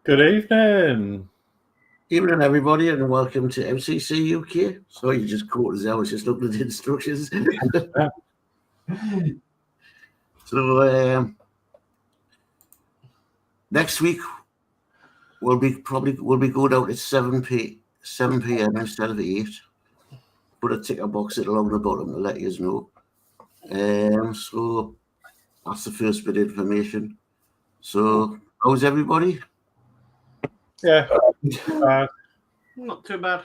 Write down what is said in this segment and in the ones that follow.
Good evening. Evening, everybody, and welcome to MCC UK. So you just caught us. I was just looking at the instructions. So next week we'll be going out at 7 p.m. instead of 8. Put a ticker box along the bottom to let you know. So that's the first bit of information. So how's everybody? Yeah. Not too bad.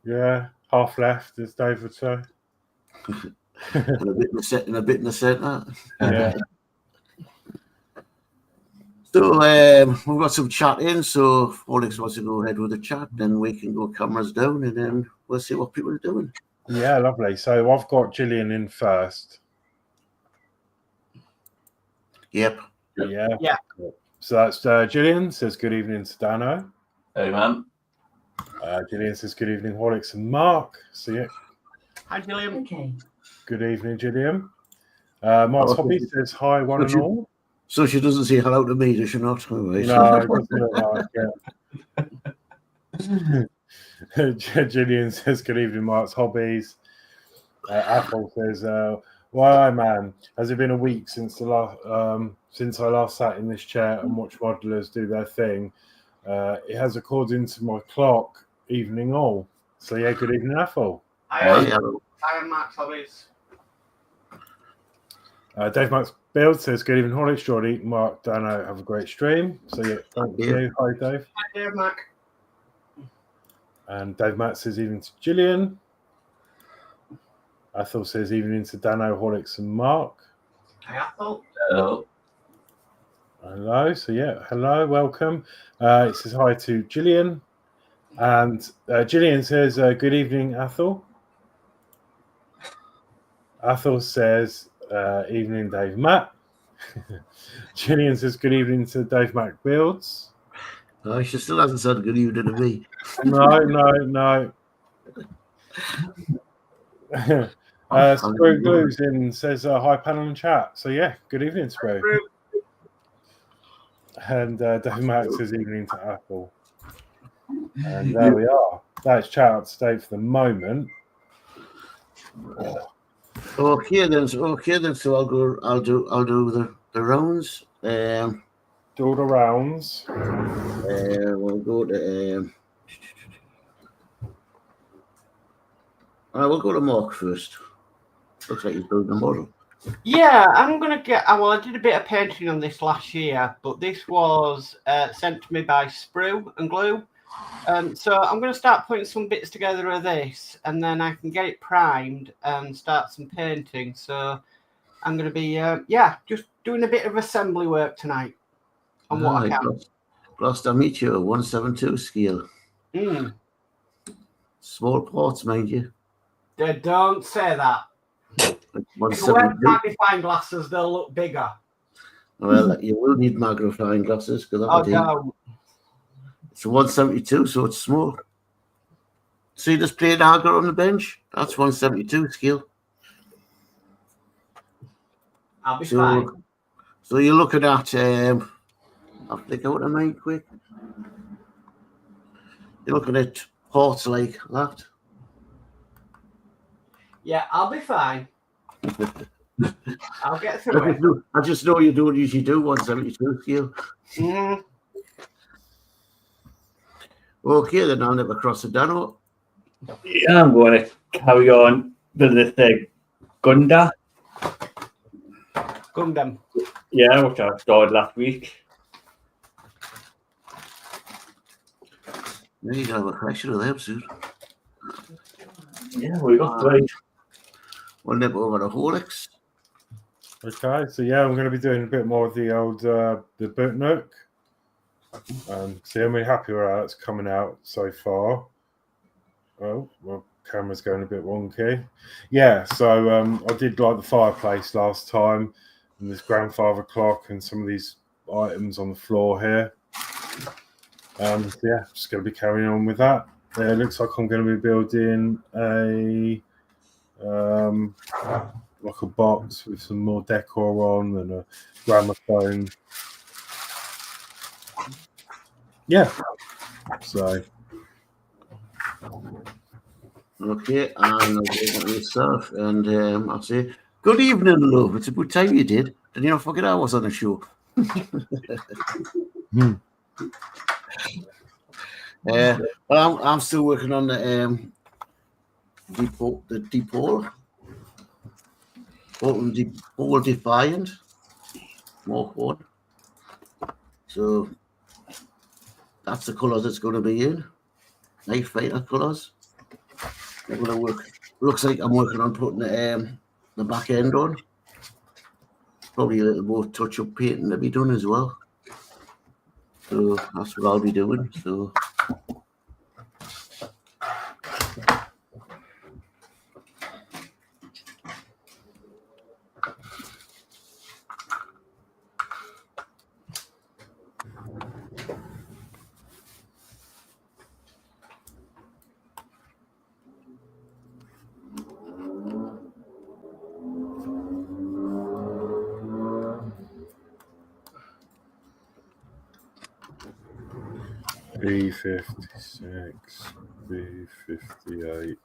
Yeah, half left, as Dave would say. And a bit in the centre. Yeah. So we've got some chat in. So if Horlixs wants to go ahead with the chat, then we can go cameras down, and then we'll see what people are doing. Yeah, lovely. So I've got Gillian in first. Yep. Yeah. Yeah. So that's Gillian says good evening to Danno. Hey, man. Gillian says good evening, Horlixs and Mark. So yeah. Hi, Gillian. Okay. Good evening, Gillian. Mark's hobby says hi, one and all. So she doesn't say hello to me, does she not? All right. No, it doesn't look like it. Gillian says good evening, Mark's hobbies. Apple says, why, man? Has it been a week since since I last sat in this chair and watched modelers do their thing? It has, according to my clock, evening all. So yeah, good evening, Apple. I am Max Hobbies. Dave Max Builds says good evening, Horlixs, Geordie, Mark, Danno, have a great stream. So yeah, thank you. Hi, Dave. Hi, Dave, Mac. And Dave Max says evening to Gillian. Athol says evening to Danno, Horlixs, and Mark. Hi, Athol. Hello. Hello. So yeah, hello, welcome. It says hi to Gillian, and Gillian says good evening, Athol. Athol says evening, Dave Mac. Gillian says good evening to Dave Mac Builds. Oh, she still hasn't said good evening to me. No. Sprue Glue's in, says hi panel and chat. So yeah, good evening, Sprue. And Dave Max says evening to Apple. And there we are. That's chat out to Dave for the moment. Okay then. So I'll do the rounds. Do all the rounds. We'll go to we'll go to Mark first. Looks like he's building a model. Yeah, I'm going to get... Well, I did a bit of painting on this last year, but this was sent to me by Sprue Glue. So I'm going to start putting some bits together of this, and then I can get it primed and start some painting. So I'm going to be, just doing a bit of assembly work tonight on what I can. Gloucester Meteor 172 scale. Small parts, mind you. Don't say that. If you wear magnifying glasses, they'll look bigger. Well, you will need magnifying glasses because it's a 172, so it's small. See this plain agar on the bench? That's 172 scale. I'll be fine. So you're looking at I'll think out of mind quick. You're looking at parts like that. Yeah, I'll be fine. I'll get through it. I just know you don't usually do 172 scale. Mm-hmm. Okay, then I'll never cross the Danno. Yeah, I'm going to carry on with this Gundam. Yeah, which I started last week. There you go, have a collection of them soon. Yeah, we got three. We'll nip over to Horlixs. Okay, so yeah, I'm going to be doing a bit more of the old the boot nook. See, I'm really happy with how it's coming out so far. Oh, well, camera's going a bit wonky. Yeah, so I did like the fireplace last time, and this grandfather clock, and some of these items on the floor here. Yeah, just going to be carrying on with that. It looks like I'm going to be building a like a box with some more decor on and a gramophone. Yeah. So. Okay, and I'll go to yourself, and I'll say, good evening, love. It's a good time you did. Did you not forget I was on the show? Well, I'm still working on the depot, Pole Defiant, Mark 1. So that's the colours it's going to be in. Nice fighter colours. I'm going to work. Looks like I'm working on putting the back end on. Probably a little more touch-up painting to be done as well. So that's what I'll be doing. So. B56, B58.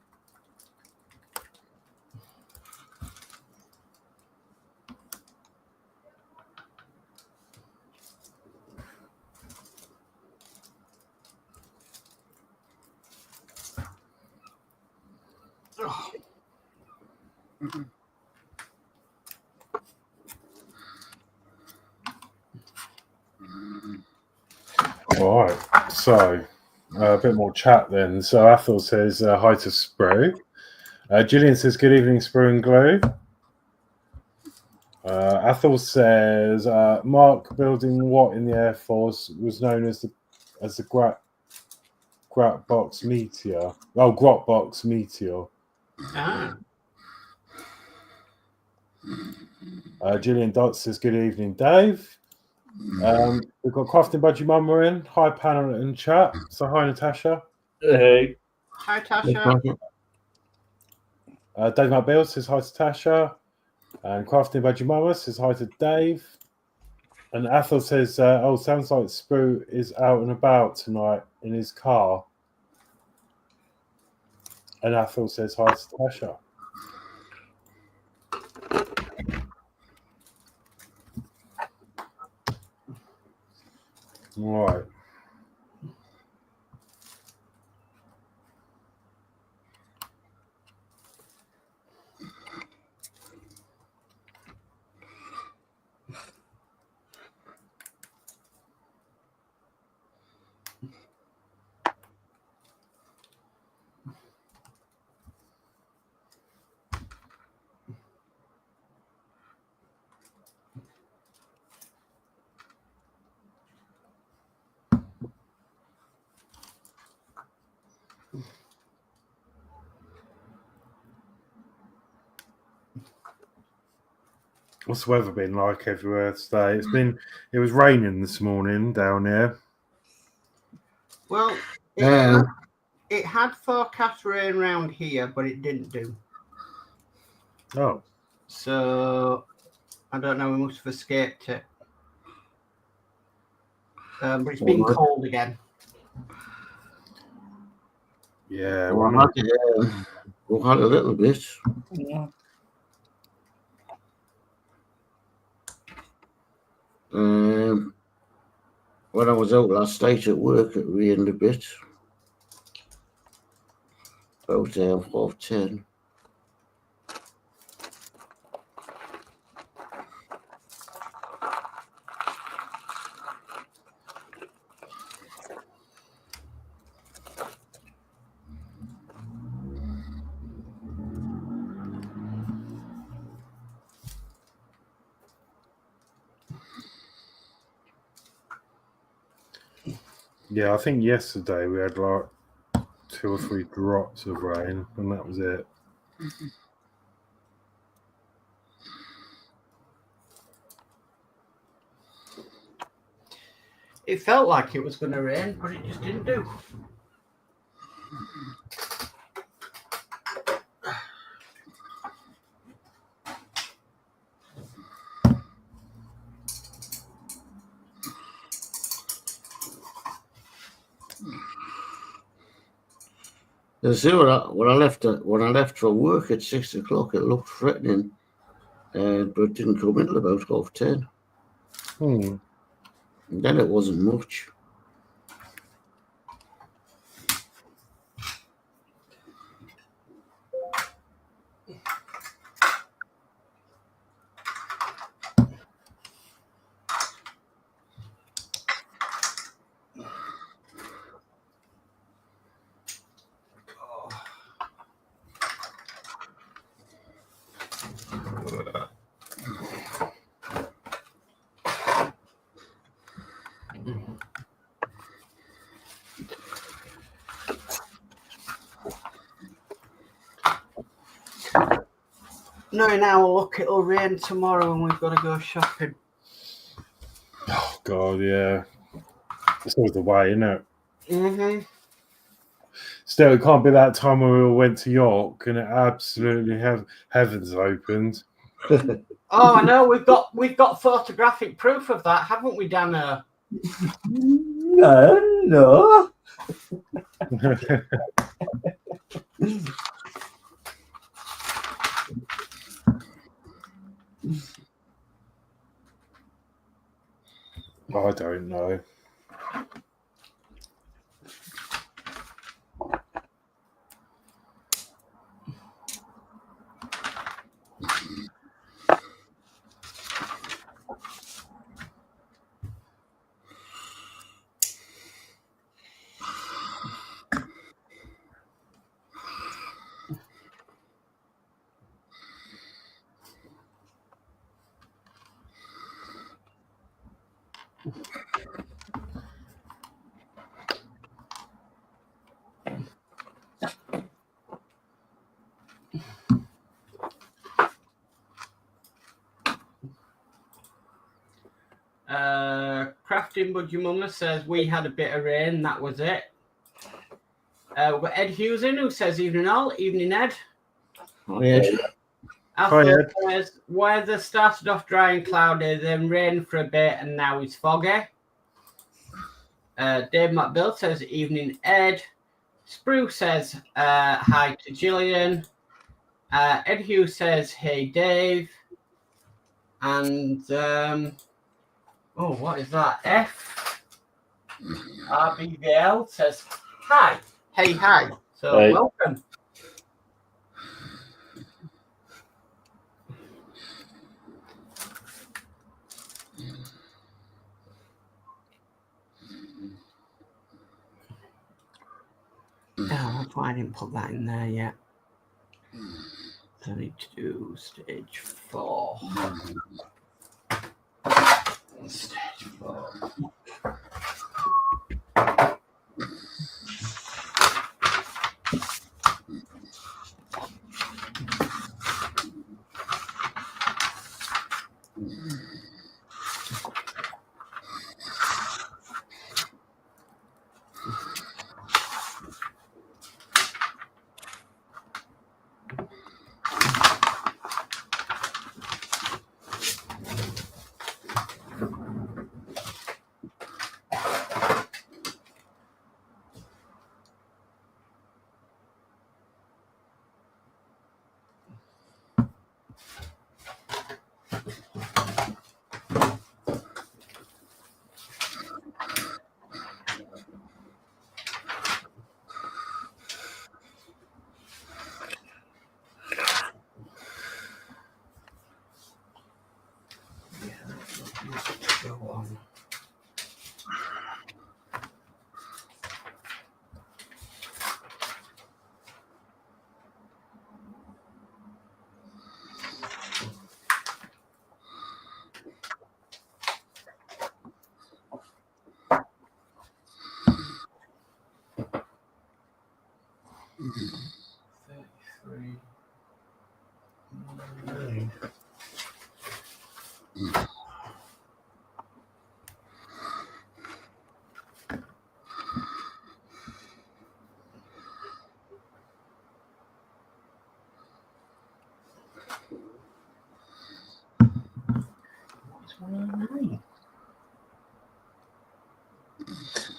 All right, so a bit more chat then. So Athel says hi to Sprue. Gillian says good evening, Sprue Glue. Athel says Mark building what in the Air Force was known as the Grat Box Meteor. Oh, Grot Box Meteor. Ah. Gillian Dotz says good evening, Dave. We've got Crafting Budgie Mama in. Hi, panel and chat. So hi, Natasha. Hi, Tasha. Dave McBill says hi to Tasha. And Crafting Budgie Mama says hi to Dave. And Athel says, oh, sounds like Sprue is out and about tonight in his car. And Athel says hi to Tasha. All right. What's the weather been like everywhere today? It was raining this morning down there. Well, it had forecast rain around here, but it didn't do. Oh. So I don't know, we must have escaped it. But it's been cold again. Yeah, we'll have a little bit. Yeah. When I was out last night at work, it rained a bit. About 10:30. Yeah, I think yesterday we had like 2 or 3 drops of rain, and that was it. It felt like it was going to rain, but it just didn't do. When I left for work at 6 o'clock, it looked threatening, but it didn't come in until about 10:30. Hmm. And then it wasn't much. Knowing our luck, it'll rain tomorrow and we've got to go shopping. Oh God, yeah. It's always the way, isn't it? Mm-hmm. Still, it can't be that time when we all went to York and it absolutely heavens opened. Oh, I know. We've got photographic proof of that, haven't we, Danno? No. I don't know. Crafting Budgie Mumma says we had a bit of rain, that was it. We've got Ed Hughes in who says evening all, evening Ed. Ed. Alpha says weather started off dry and cloudy, then rained for a bit and now it's foggy. Dave McBill says evening Ed. Sprue says hi to Gillian. Ed Hughes says hey Dave. And oh, what is that? F RBVL says hi. Hey, hi. So Hey. welcome. Oh, that's why I didn't put that in there yet. I need to do stage 4. Stage 4. Go on.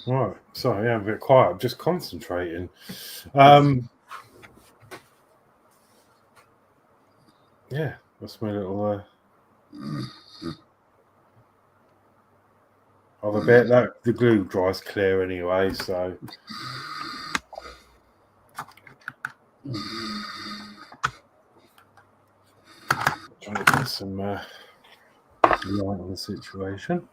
Right, sorry, I'm a bit quiet. I'm just concentrating. yeah, that's my little other bit. That the glue dries clear anyway, so trying to get some light on the situation.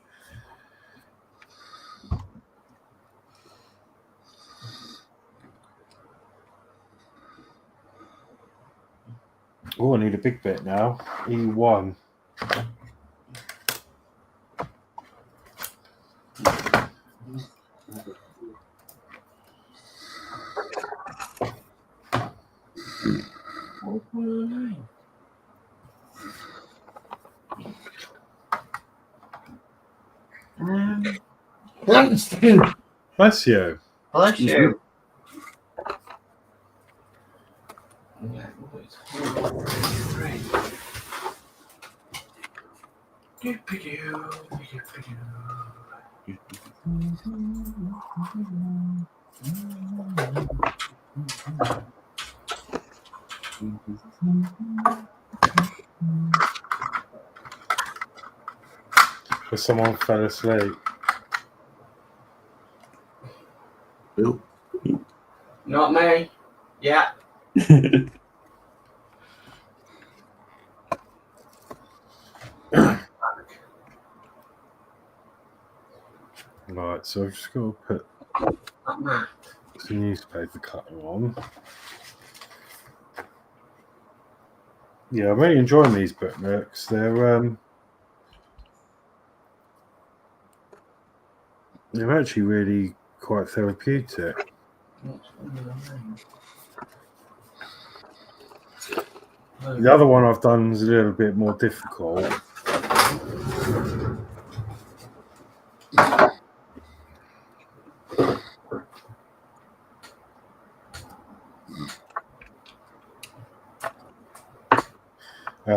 Oh, I need a big bit now. E1. Bless Bless you. you. Because someone fell asleep. Who? Not me. Yeah. Right, so I've just got to put some newspaper cutter on. Yeah, I'm really enjoying these bookmarks. They're actually really quite therapeutic. The other one I've done is a little bit more difficult.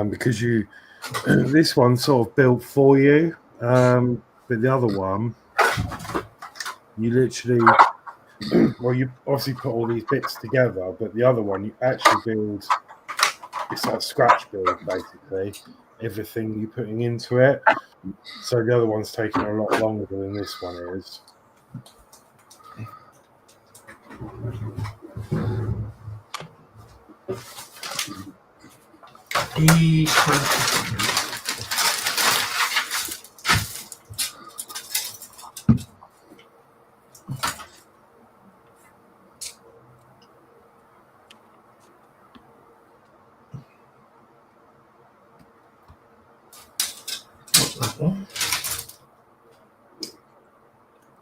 Because you, this one's sort of built for you, but the other one, you literally, well, you obviously put all these bits together, but the other one, you actually build, it's like scratch build, basically, everything you're putting into it. So the other one's taking a lot longer than this one is.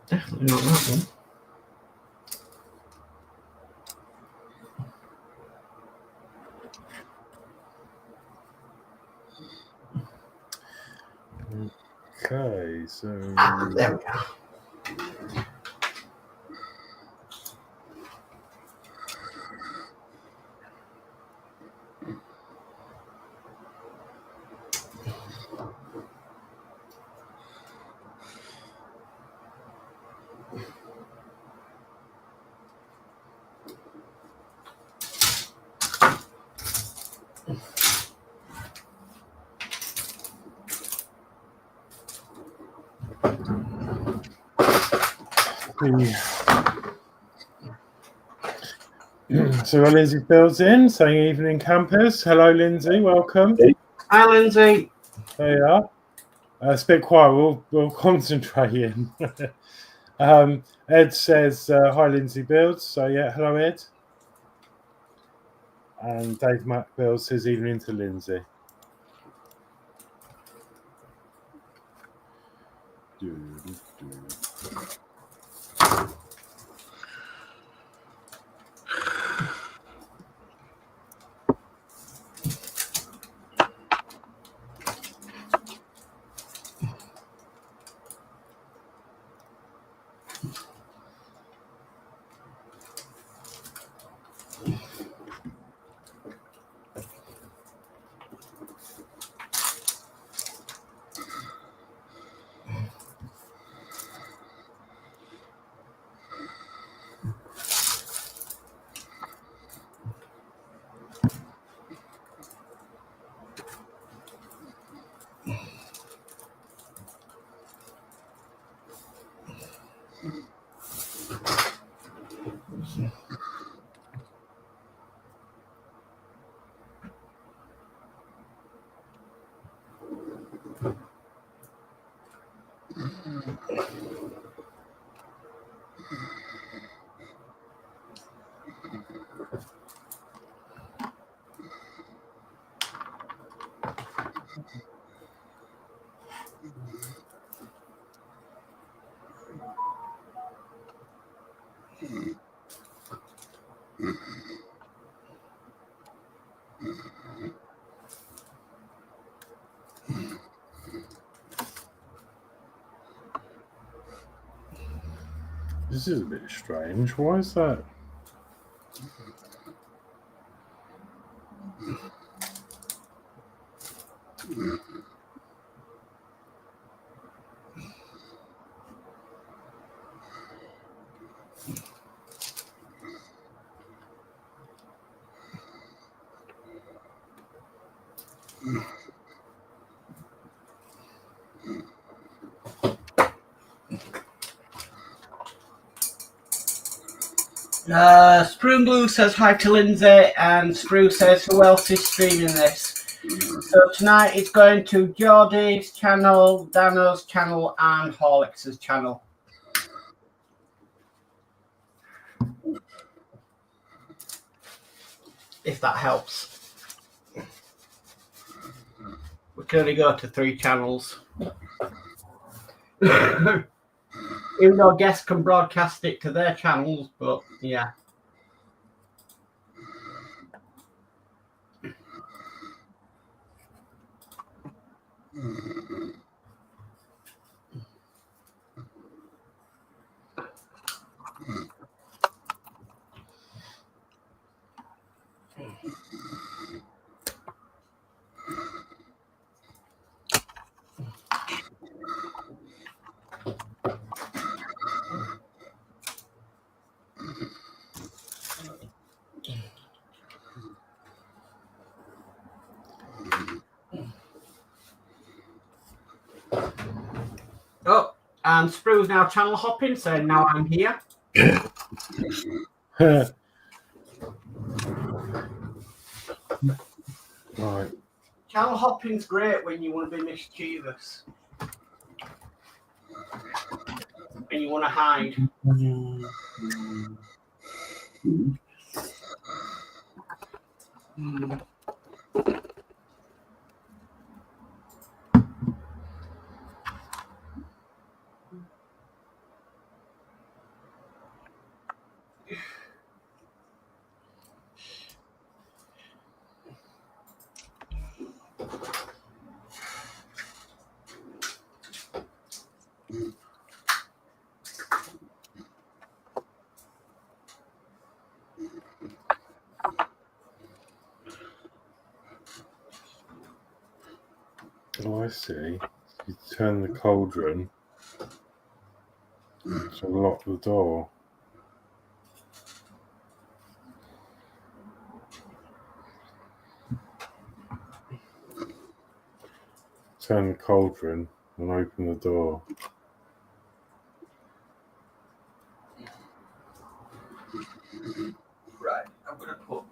Definitely not that one. Okay, so There we go. so Lindsey Builds in, saying evening campers. Hello, Lindsey, welcome. Hi, Lindsay. There you are. It's a bit quiet. We'll concentrate in. Ed says, hi, Lindsey Builds. So, yeah, hello, Ed. And Dave Mac Builds says, evening to Lindsey. This is a bit strange. Why is that? Sprue Glue says hi to Lindsey, and Sprue says who else is streaming this. So tonight it's going to Geordie's channel, Danno's channel, and Horlixs' channel. If that helps. We can only go to 3 channels. Even though guests can broadcast it to their channels, but yeah. Oh, and Sprue's now channel hopping, saying now I'm here. Right. Channel hopping's great when you want to be mischievous. And you want to hide. Oh, I see. You turn the cauldron to lock the door. Turn the cauldron and open the door. Right, I'm going to put...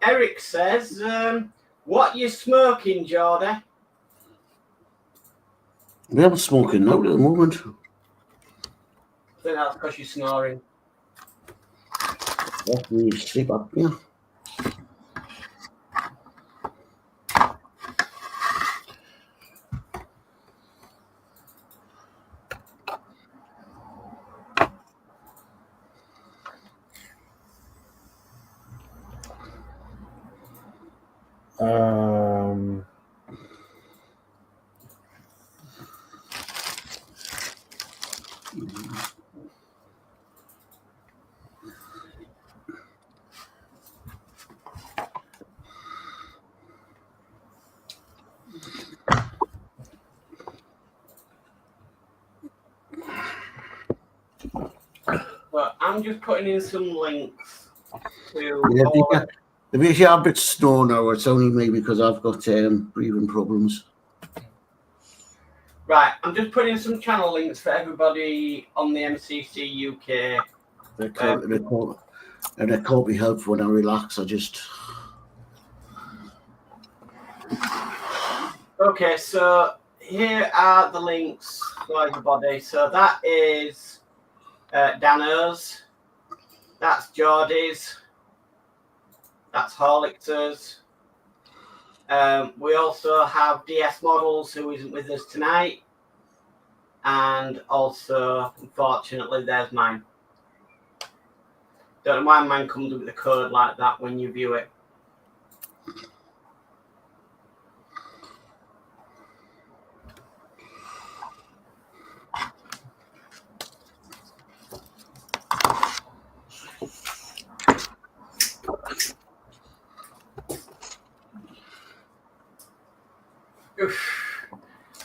Eric says, what you smoking, Geordie? We haven't smoking now at the moment. I think that's because you're snoring. That's me sleep up here. But I'm just putting in some links to... Yeah, if you hear a bit snow now, it's only me because I've got breathing problems. Right, I'm just putting in some channel links for everybody on the MCC UK. They can't be helpful when I relax. I just... Okay, so here are the links for everybody. So that is Danno's, that's Geordie's, that's Horlixs. We also have DS Models, who isn't with us tonight, and also, unfortunately, there's mine. Don't know why mine comes with a code like that when you view it.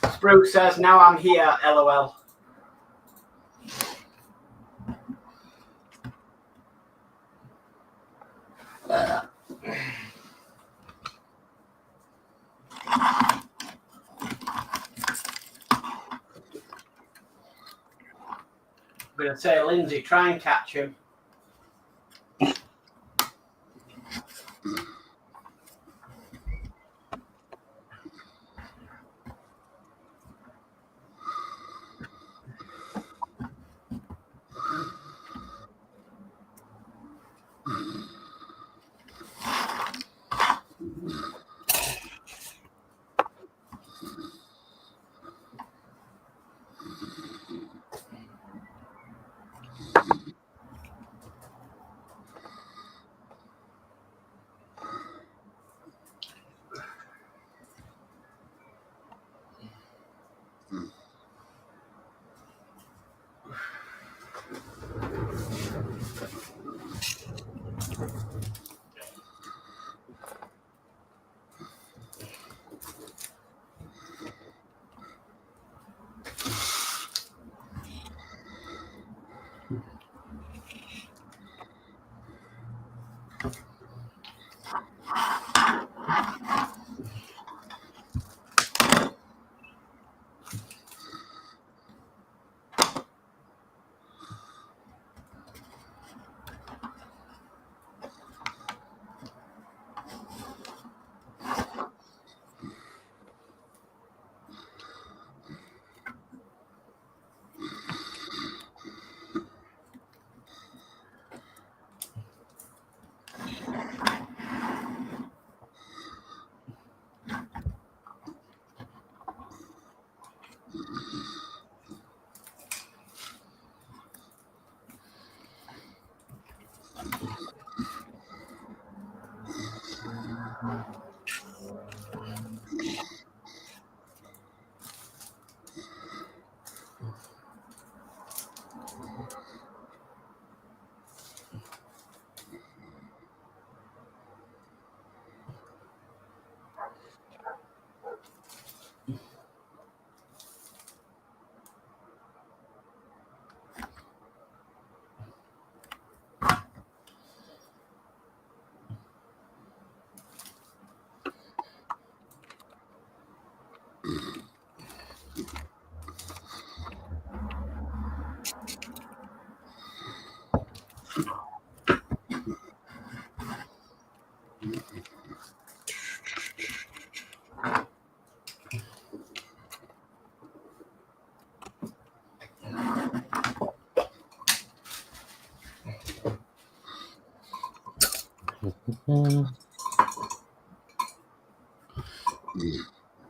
Sprue says, now I'm here, LOL. I'm going to say, Lindsey, try and catch him.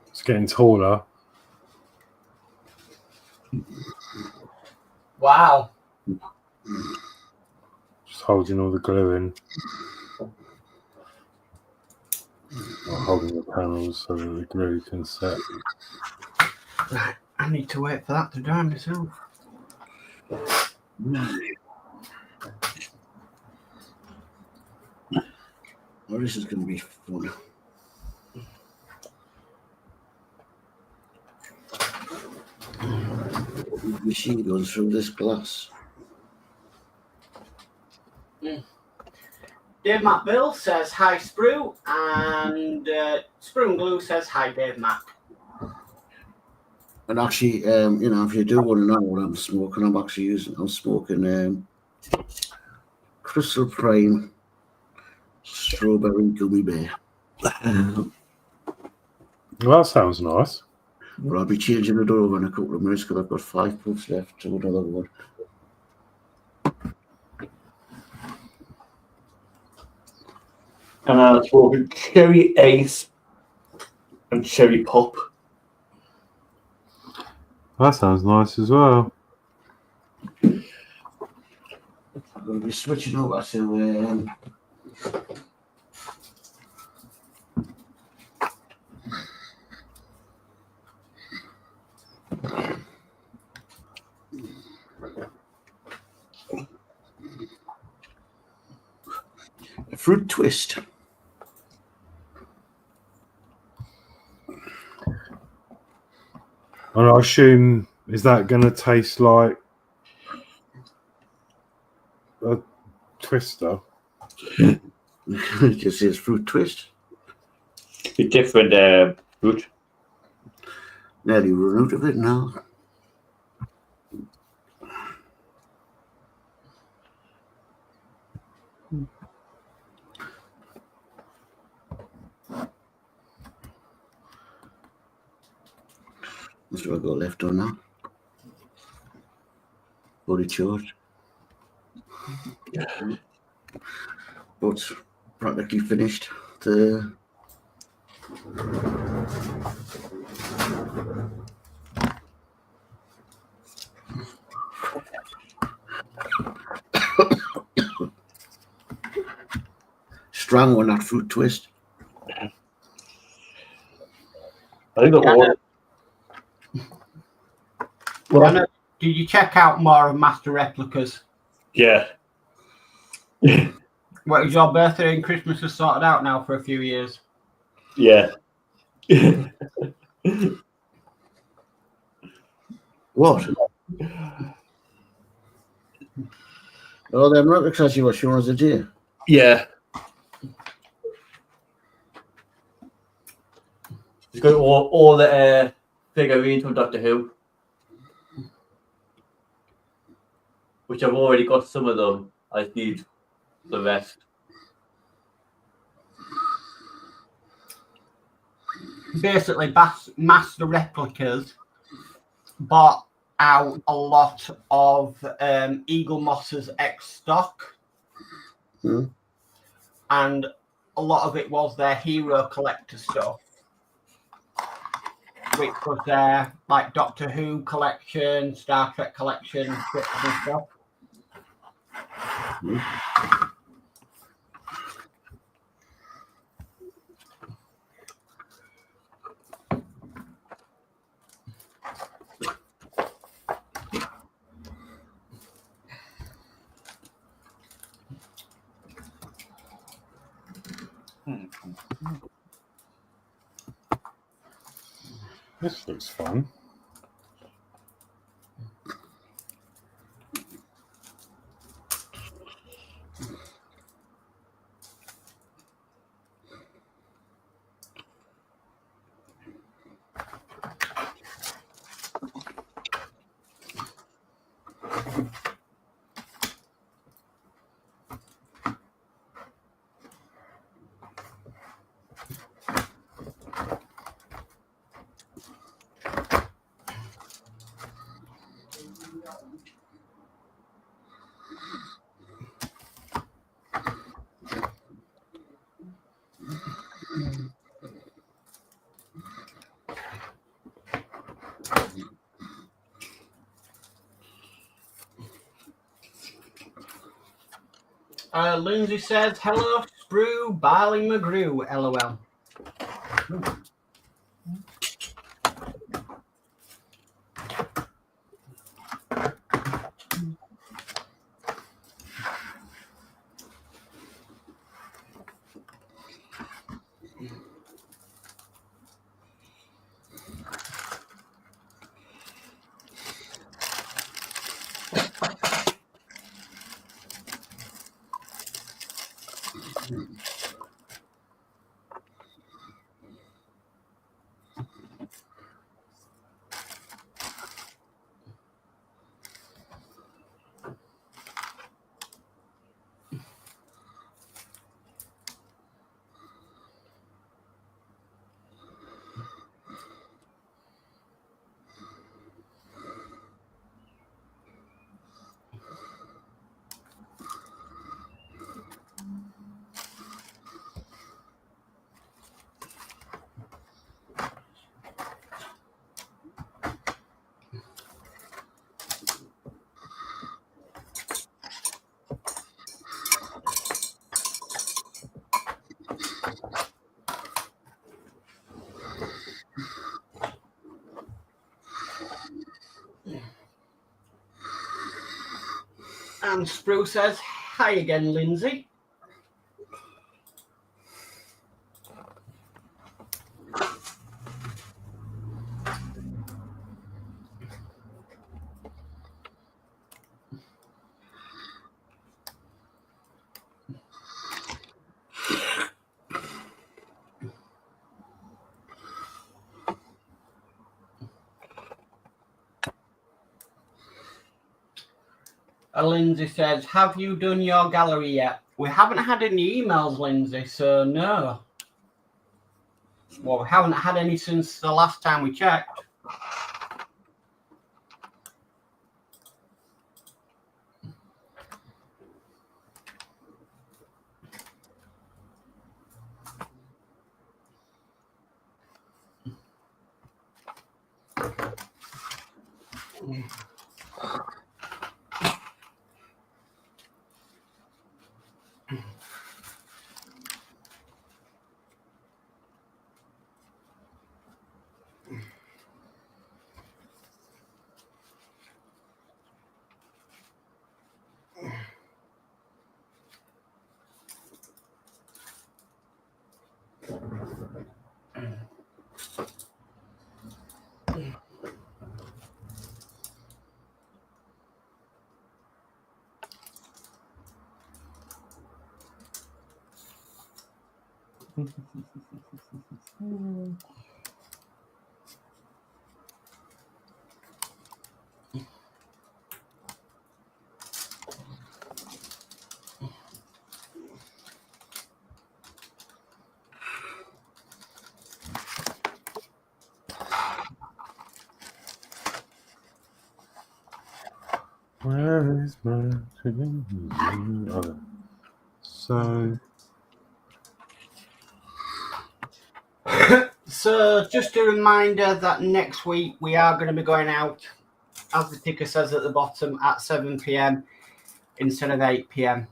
It's getting taller. Wow. Just holding all the glue in. Or holding the panels so that the glue can set. Right, I need to wait for that to dry myself. Oh, this is going to be fun. The machine goes through this glass. Dave Mac Bill says hi Sprue, and Sprue Glue says hi Dave Mac. And actually, you know, if you do want to know what I'm smoking, I'm smoking Crystal Prime Strawberry Gummy Bear. Well, that sounds nice. But I'll be changing it over in a couple of minutes because I've got 5 puffs left to another one. And I was walking cherry ace and cherry pop. That sounds nice as well. I'm going to be switching over to a fruit twist. And I assume, is that going to taste like a twister? It just says fruit twist. A different fruit. Nearly run out of it now. That's what I got left on now. Body charged. But practically finished. Strong on that fruit twist. I think the order. Danno, did you check out more of Master Replicas? Yeah. What is your birthday and Christmas is sorted out now for a few years? Yeah. What? Oh, them replics actually were showing us a day. Yeah. It's got all the figurines from Doctor Who, which I've already got some of them. I need the rest. Basically, Master Replicas bought out a lot of Eagle Moss's X stock, and a lot of it was their hero collector stuff, which was their like Doctor Who collection, Star Trek collection, strips and stuff. This looks fun. Lindsey says, hello, Sprue, Barley McGrew, LOL. And Sprue says, hi again, Lindsey. Lindsay says, have you done your gallery yet? We haven't had any emails, Lindsay, so no. Well, we haven't had any since the last time we checked. Where is my so So just a reminder that next week we are going to be going out, as the ticker says at the bottom, at 7 p.m. instead of 8 p.m.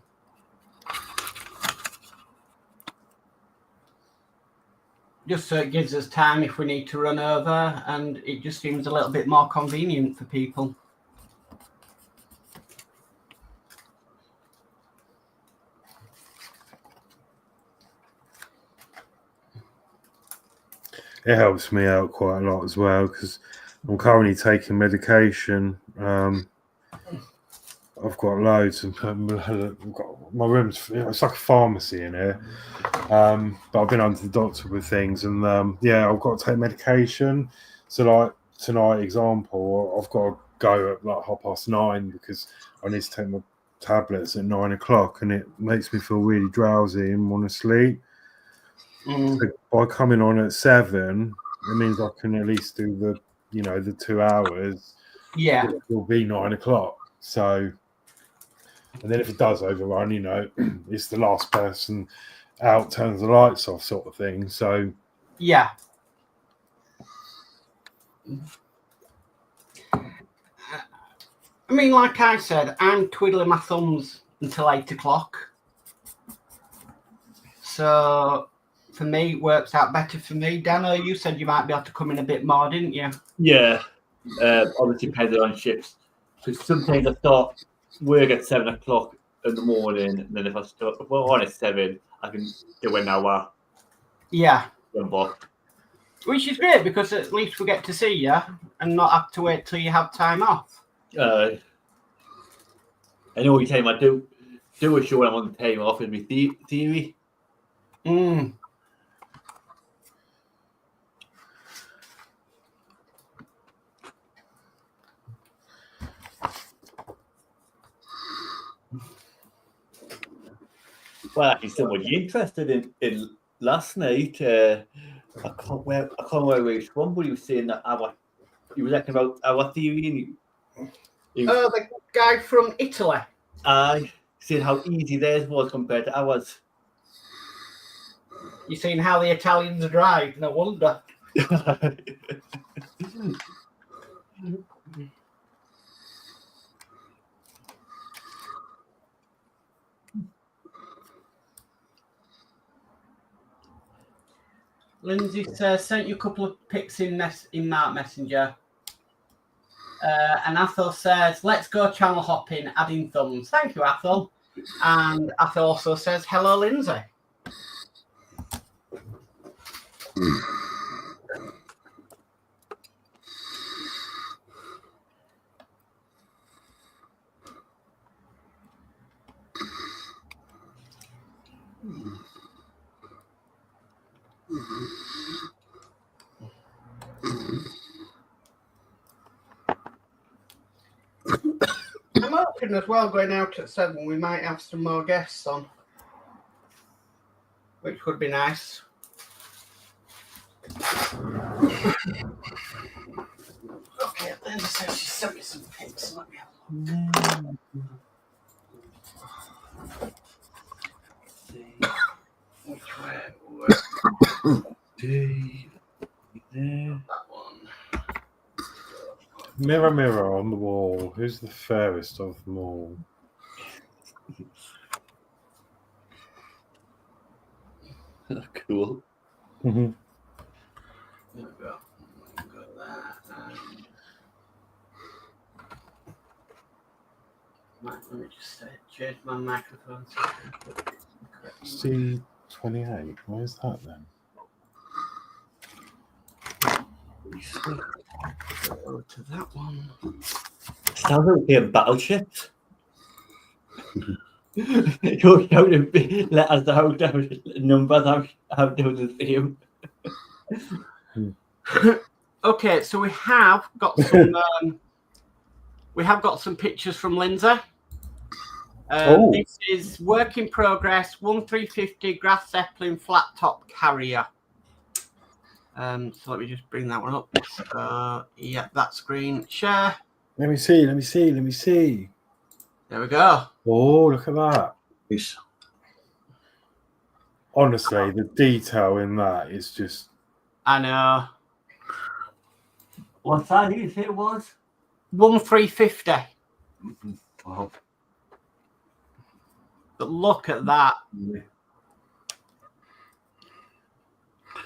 Just so it gives us time if we need to run over, and it just seems a little bit more convenient for people. it helps me out quite a lot as well because I'm currently taking medication. I've got loads, and I've got my room's, it's like a pharmacy in here. But I've been under the doctor with things, and yeah, I've got to take medication. So like tonight, example, I've got to go at like 9:30 because I need to take my tablets at 9 o'clock, and it makes me feel really drowsy and want to sleep. So by coming on at 7, it means I can at least do the, the 2 hours. Yeah, It will be 9 o'clock. So, and then if it does overrun, it's the last person out turns the lights off, sort of thing. So, yeah. I mean, like I said, I'm twiddling my thumbs until 8 o'clock. So for me, it works out better for me. Danno, you said you might be able to come in a bit more, didn't you? Yeah, obviously depending on shifts. Because sometimes I start work at 7 o'clock in the morning, and then if I start on at 7, I can do an hour. Yeah. Back. Which is great because at least we get to see you and not have to wait till you have time off. I know every time I do a show, I'm on the time off in my theory. Well, actually, someone interested in last night. I can't remember which one, but he was saying that he was asking about our theory. The guy from Italy. Saying how easy theirs was compared to ours. You've seen how the Italians drive, no wonder. Lindsay sent you a couple of pics in Mark Messenger. And Athel says, let's go channel hopping, adding thumbs. Thank you, Athel. And Athel also says, hello, Lindsay. I'm hoping as well, going out at 7, we might have some more guests on, which would be nice. Okay, Lindsay says she sent me some pics. Let me have a look. Which way? That one. Mirror, mirror on the wall, who's the fairest of them all? Cool. Mm-hmm. There we go. Got that. Let me just change my microphone. C28, where's that then? Go to that one. Sounds like we have battleships. You're shouting let us out numbers how to the theme. Okay, so we have got some pictures from Lindsay. This is work in progress 1350 grass zeppelin flat top carrier. So let me just bring that one up. Yeah, that screen share. Let me see. There we go. Oh, look at that. Yes. Honestly, the detail in that is just... I know. What size did you say it was? 1350. Wow. But look at that.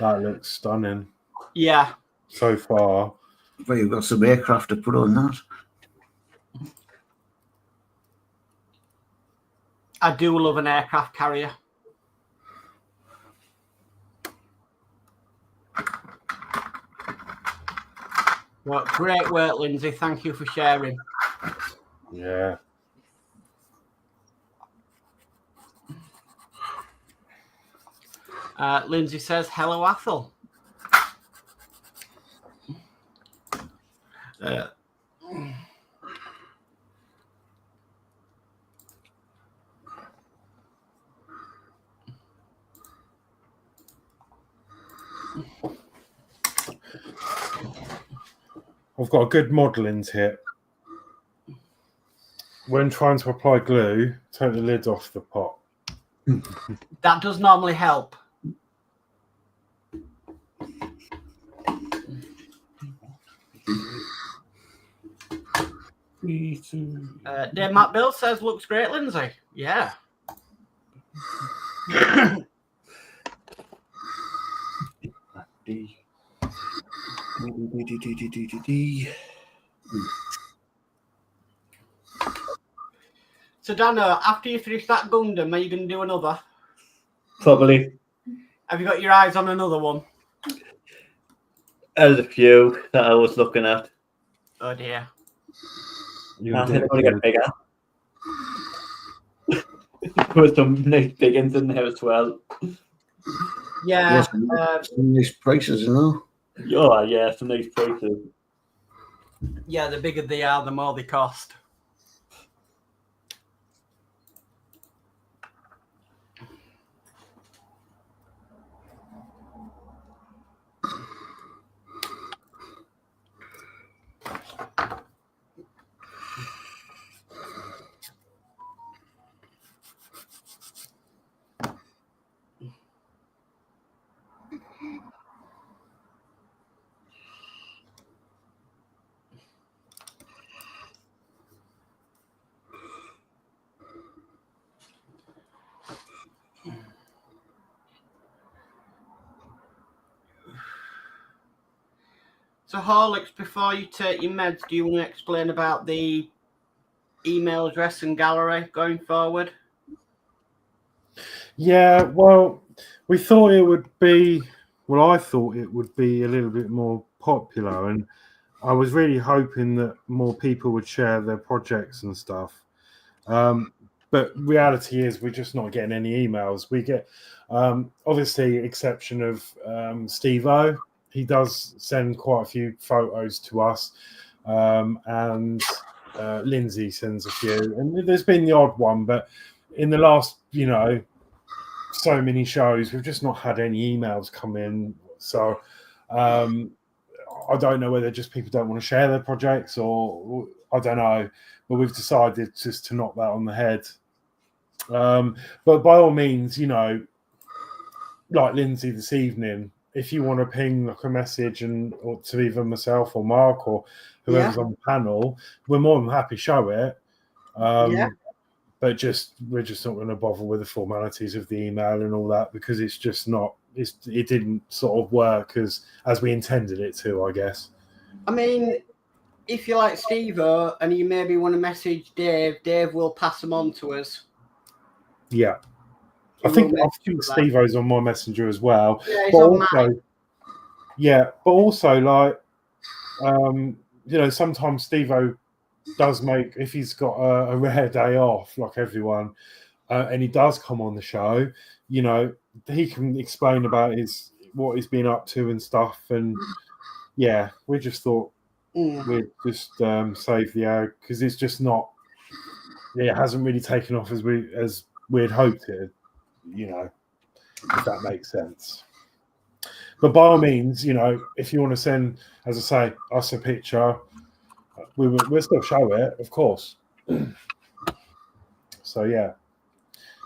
That looks stunning. Yeah. So far. Well, you've got some aircraft to put on that. I do love an aircraft carrier. Well, great work, Lindsay. Thank you for sharing. Yeah. Lindsay says, hello, Athel. I've got a good modelling tip. When trying to apply glue, take the lid off the pot. That does normally help. Dave Matt Bill says, looks great, Lindsay. Yeah. So, Danno, after you finish that Gundam, are you going to do another? Probably. Have you got your eyes on another one? There's a few that I was looking at. Oh, dear. You're I think they're going to get bigger. Put some nice big ones in there as well. Yeah. Some nice prices, you know. Oh, yeah, some nice prices. Yeah, the bigger they are, the more they cost. So, Horlixs, before you take your meds, do you want to explain about the email address and gallery going forward? Yeah, well, we thought it would be, well, I thought it would be a little bit more popular, and I was really hoping that more people would share their projects and stuff. But reality is we're just not getting any emails. We get, obviously, exception of Steve-O. He does send quite a few photos to us, and Lindsey sends a few. And there's been the odd one, but in the last, so many shows, we've just not had any emails come in. So I don't know whether just people don't want to share their projects or I don't know, but we've decided just to knock that on the head. But by all means, like Lindsey this evening, if you want to ping like a message or to either myself or Mark or whoever's on the panel, we're more than happy to show it. But we're just not going to bother with the formalities of the email and all that because it's just not. It didn't sort of work as we intended it to, I guess. I mean, if you like Steve-O and you maybe want to message Dave, Dave will pass them on to us. Yeah, I think Steve-O's on my messenger as well. Yeah, he's on mine. But also like, sometimes Steve-O does make, if he's got a rare day off, like everyone, and he does come on the show, he can explain about what he's been up to and stuff. And yeah, we just thought we'd just save the ad because it's just not. Yeah, it hasn't really taken off as we'd hoped it. If that makes sense. But by all means, if you want to send, as I say, us a picture. We'll still show it, of course. So yeah,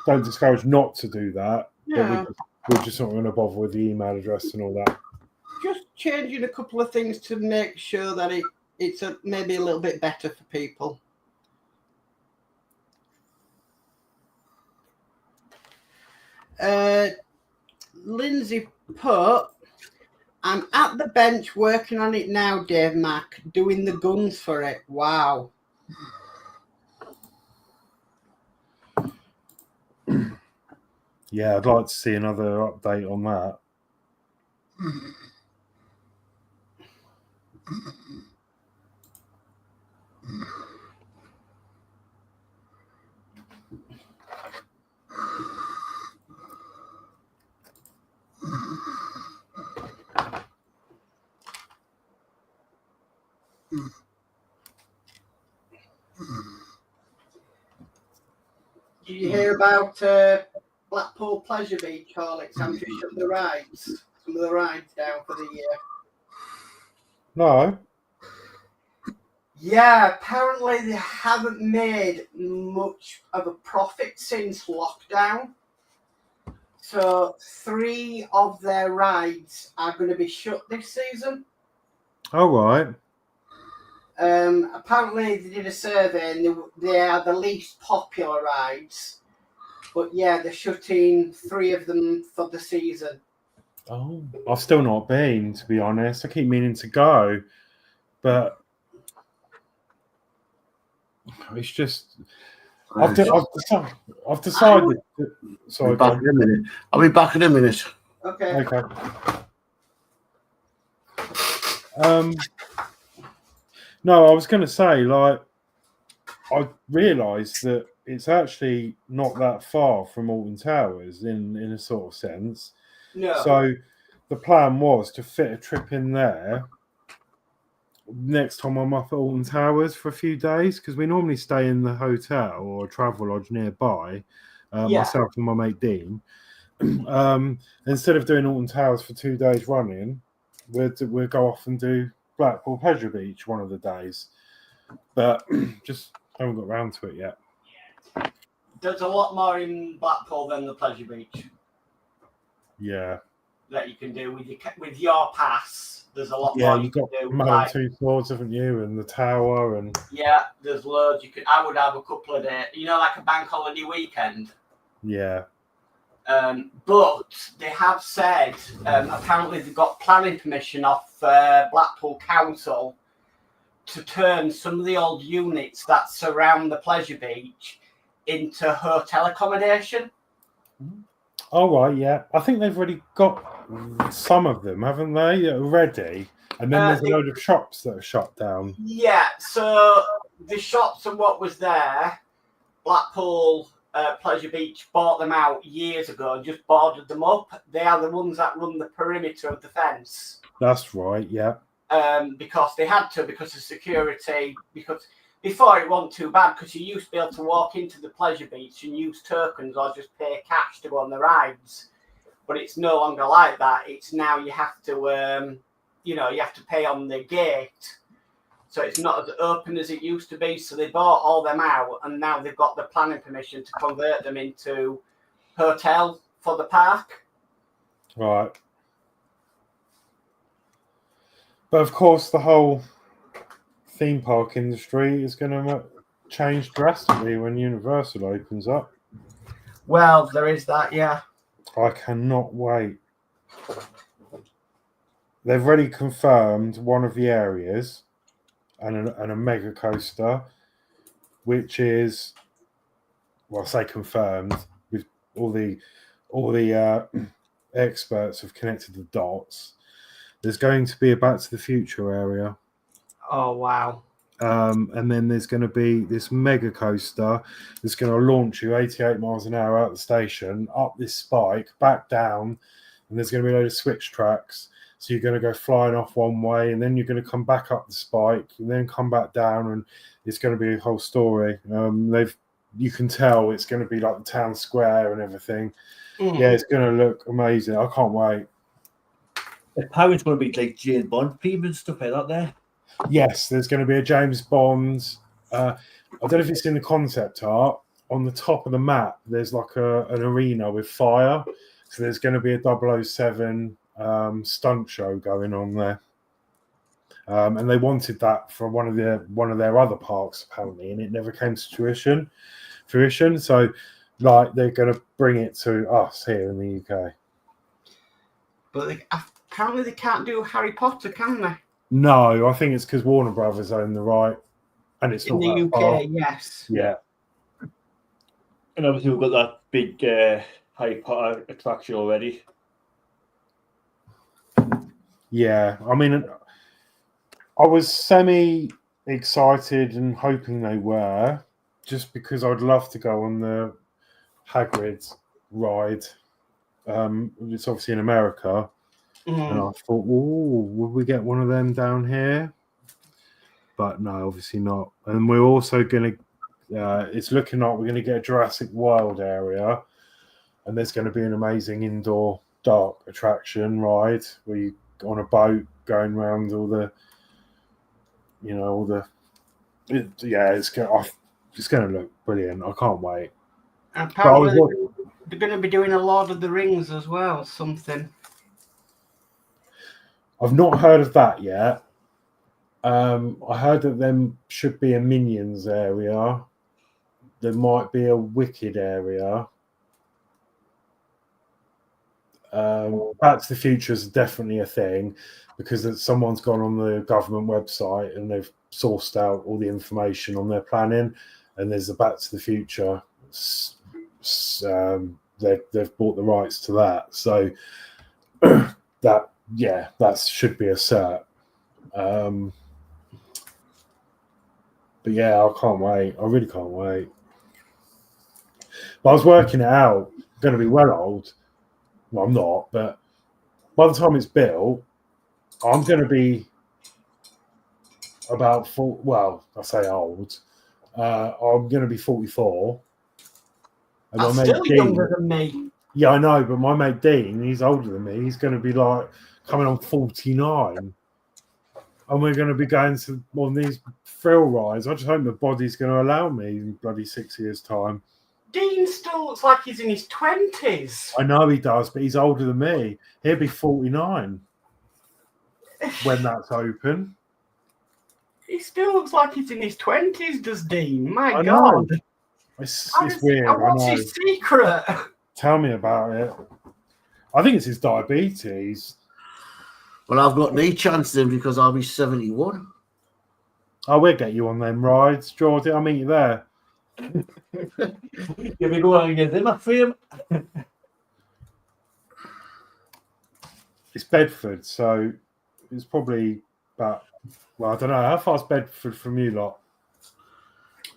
don't discourage not to do that. Yeah. But we're just not going to bother with the email address and all that. Just changing a couple of things to make sure that it's maybe a little bit better for people. Lindsey put, I'm at the bench working on it now, Dave Mac, doing the guns for it. Wow. Yeah, I'd like to see another update on that. Did you hear about Blackpool Pleasure Beach, Horlixs? I'm just shut some of the rides down for the year. No. Yeah, apparently they haven't made much of a profit since lockdown. So 3 of their rides are going to be shut this season. All right. Apparently they did a survey and they are the least popular rides. But yeah, they're shutting 3 of them for the season. Oh, I've still not been, to be honest. I keep meaning to go, but it's just I've decided. Sorry, I'll be back in a minute. Okay. No, I was going to say, like, I realised that it's actually not that far from Alton Towers in a sort of sense. No. So the plan was to fit a trip in there next time I'm up at Alton Towers for a few days, because we normally stay in the hotel or a travel lodge nearby, myself and my mate Dean. Instead of doing Alton Towers for 2 days running, we'll go off and do Blackpool Pleasure Beach one of the days, but just haven't got around to it yet. There's a lot more in Blackpool than the Pleasure Beach. Yeah. That you can do with your pass. There's a lot more. Yeah, you've got Two Swords, haven't you, and the Tower, and yeah, there's loads. I would have a couple of days. Like a bank holiday weekend. Yeah. But they have said apparently they've got planning permission off Blackpool Council to turn some of the old units that surround the pleasure beach into hotel accommodation. Oh, right, yeah. I think they've already got some of them, haven't they, already? And then there's a load of shops that are shut down. Yeah, so the shops and what was there, Blackpool Pleasure Beach bought them out years ago and just boarded them up. They are the ones that run the perimeter of the fence. That's right, yeah. Because they had to, because of security, because before it wasn't too bad, because you used to be able to walk into the pleasure beach and use tokens or just pay cash to go on the rides. But it's no longer like that. It's now you have to, you have to pay on the gate. So it's not as open as it used to be. So they bought all them out, and now they've got the planning permission to convert them into hotel for the park. Right. But of course, the whole theme park industry is going to change drastically when Universal opens up. Well, there is that, yeah. I cannot wait. They've already confirmed one of the areas and a mega coaster, which is, well, I say confirmed, with all the experts have connected the dots. There's going to be a Back to the Future area. Oh, wow. And then there's going to be this mega coaster that's going to launch you 88 miles an hour out the station, up this spike, back down, and there's going to be a load of switch tracks. So you're going to go flying off one way, and then you're going to come back up the spike, and then come back down, and it's going to be a whole story. You can tell it's going to be like the town square and everything. Yeah, it's going to look amazing. I can't wait. Apparently it's going to be like James Bond themed and stuff like that there. Yes, there's going to be a James Bond. I don't know if it's in the concept art. On the top of the map, there's like an arena with fire. So there's going to be a 007 stunt show going on there. And they wanted that for one of their other parks, apparently, and it never came to fruition. So, like, they're going to bring it to us here in the UK. But apparently they can't do Harry Potter, can they? No, I think it's because Warner Brothers own the right, and it's in not the that UK. far. Yes. Yeah. And obviously we've got that big Harry Potter attraction already. Yeah, I mean, I was semi-excited and hoping they were, just because I'd love to go on the Hagrid ride. It's obviously in America. And I thought, would we get one of them down here? But no, obviously not. And we're also going to, it's looking like we're going to get a Jurassic World area. And there's going to be an amazing indoor dark attraction ride where you on a boat going around all the, it's going to look brilliant. I can't wait. And apparently they're going to be doing a Lord of the Rings as well, something. I've not heard of that yet. I heard that there should be a Minions area. There might be a Wicked area. Back to the Future is definitely a thing because someone's gone on the government website and they've sourced out all the information on their planning, and there's a Back to the Future. They've bought the rights to that, so that should be a cert. But yeah, I can't wait. I really can't wait. But I was working it out. I'm going to be well old. Well, I'm not, but by the time it's built, I'm going to be about I say old. I'm going to be 44. And That's still younger than me. Yeah, I know, but my mate Dean, he's older than me. He's going to be like coming on 49. And we're going to be going to one of these thrill rides. I just hope my body's going to allow me in bloody 6 years' time. Dean still looks like he's in his 20s. I know he does, but he's older than me. He'll be 49 when that's open. He still looks like he's in his 20s, does Dean? My I God. know. It's weird. What's his secret? Tell me about it. I think it's his diabetes. Well, I've got no chance then because I'll be 71. I will get you on them rides, Geordie. I'll meet you there. You'll be going against him, I feel. It's Bedford, so it's probably about, well, I don't know. How far's Bedford from you lot?